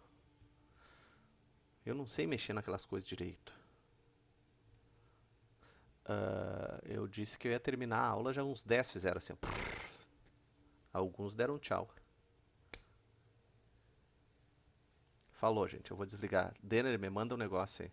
Eu não sei mexer naquelas coisas direito. Eu disse que eu ia terminar a aula, já uns 10 fizeram assim. Alguns deram tchau. Falou, gente, eu vou desligar. Denner, me manda um negócio aí.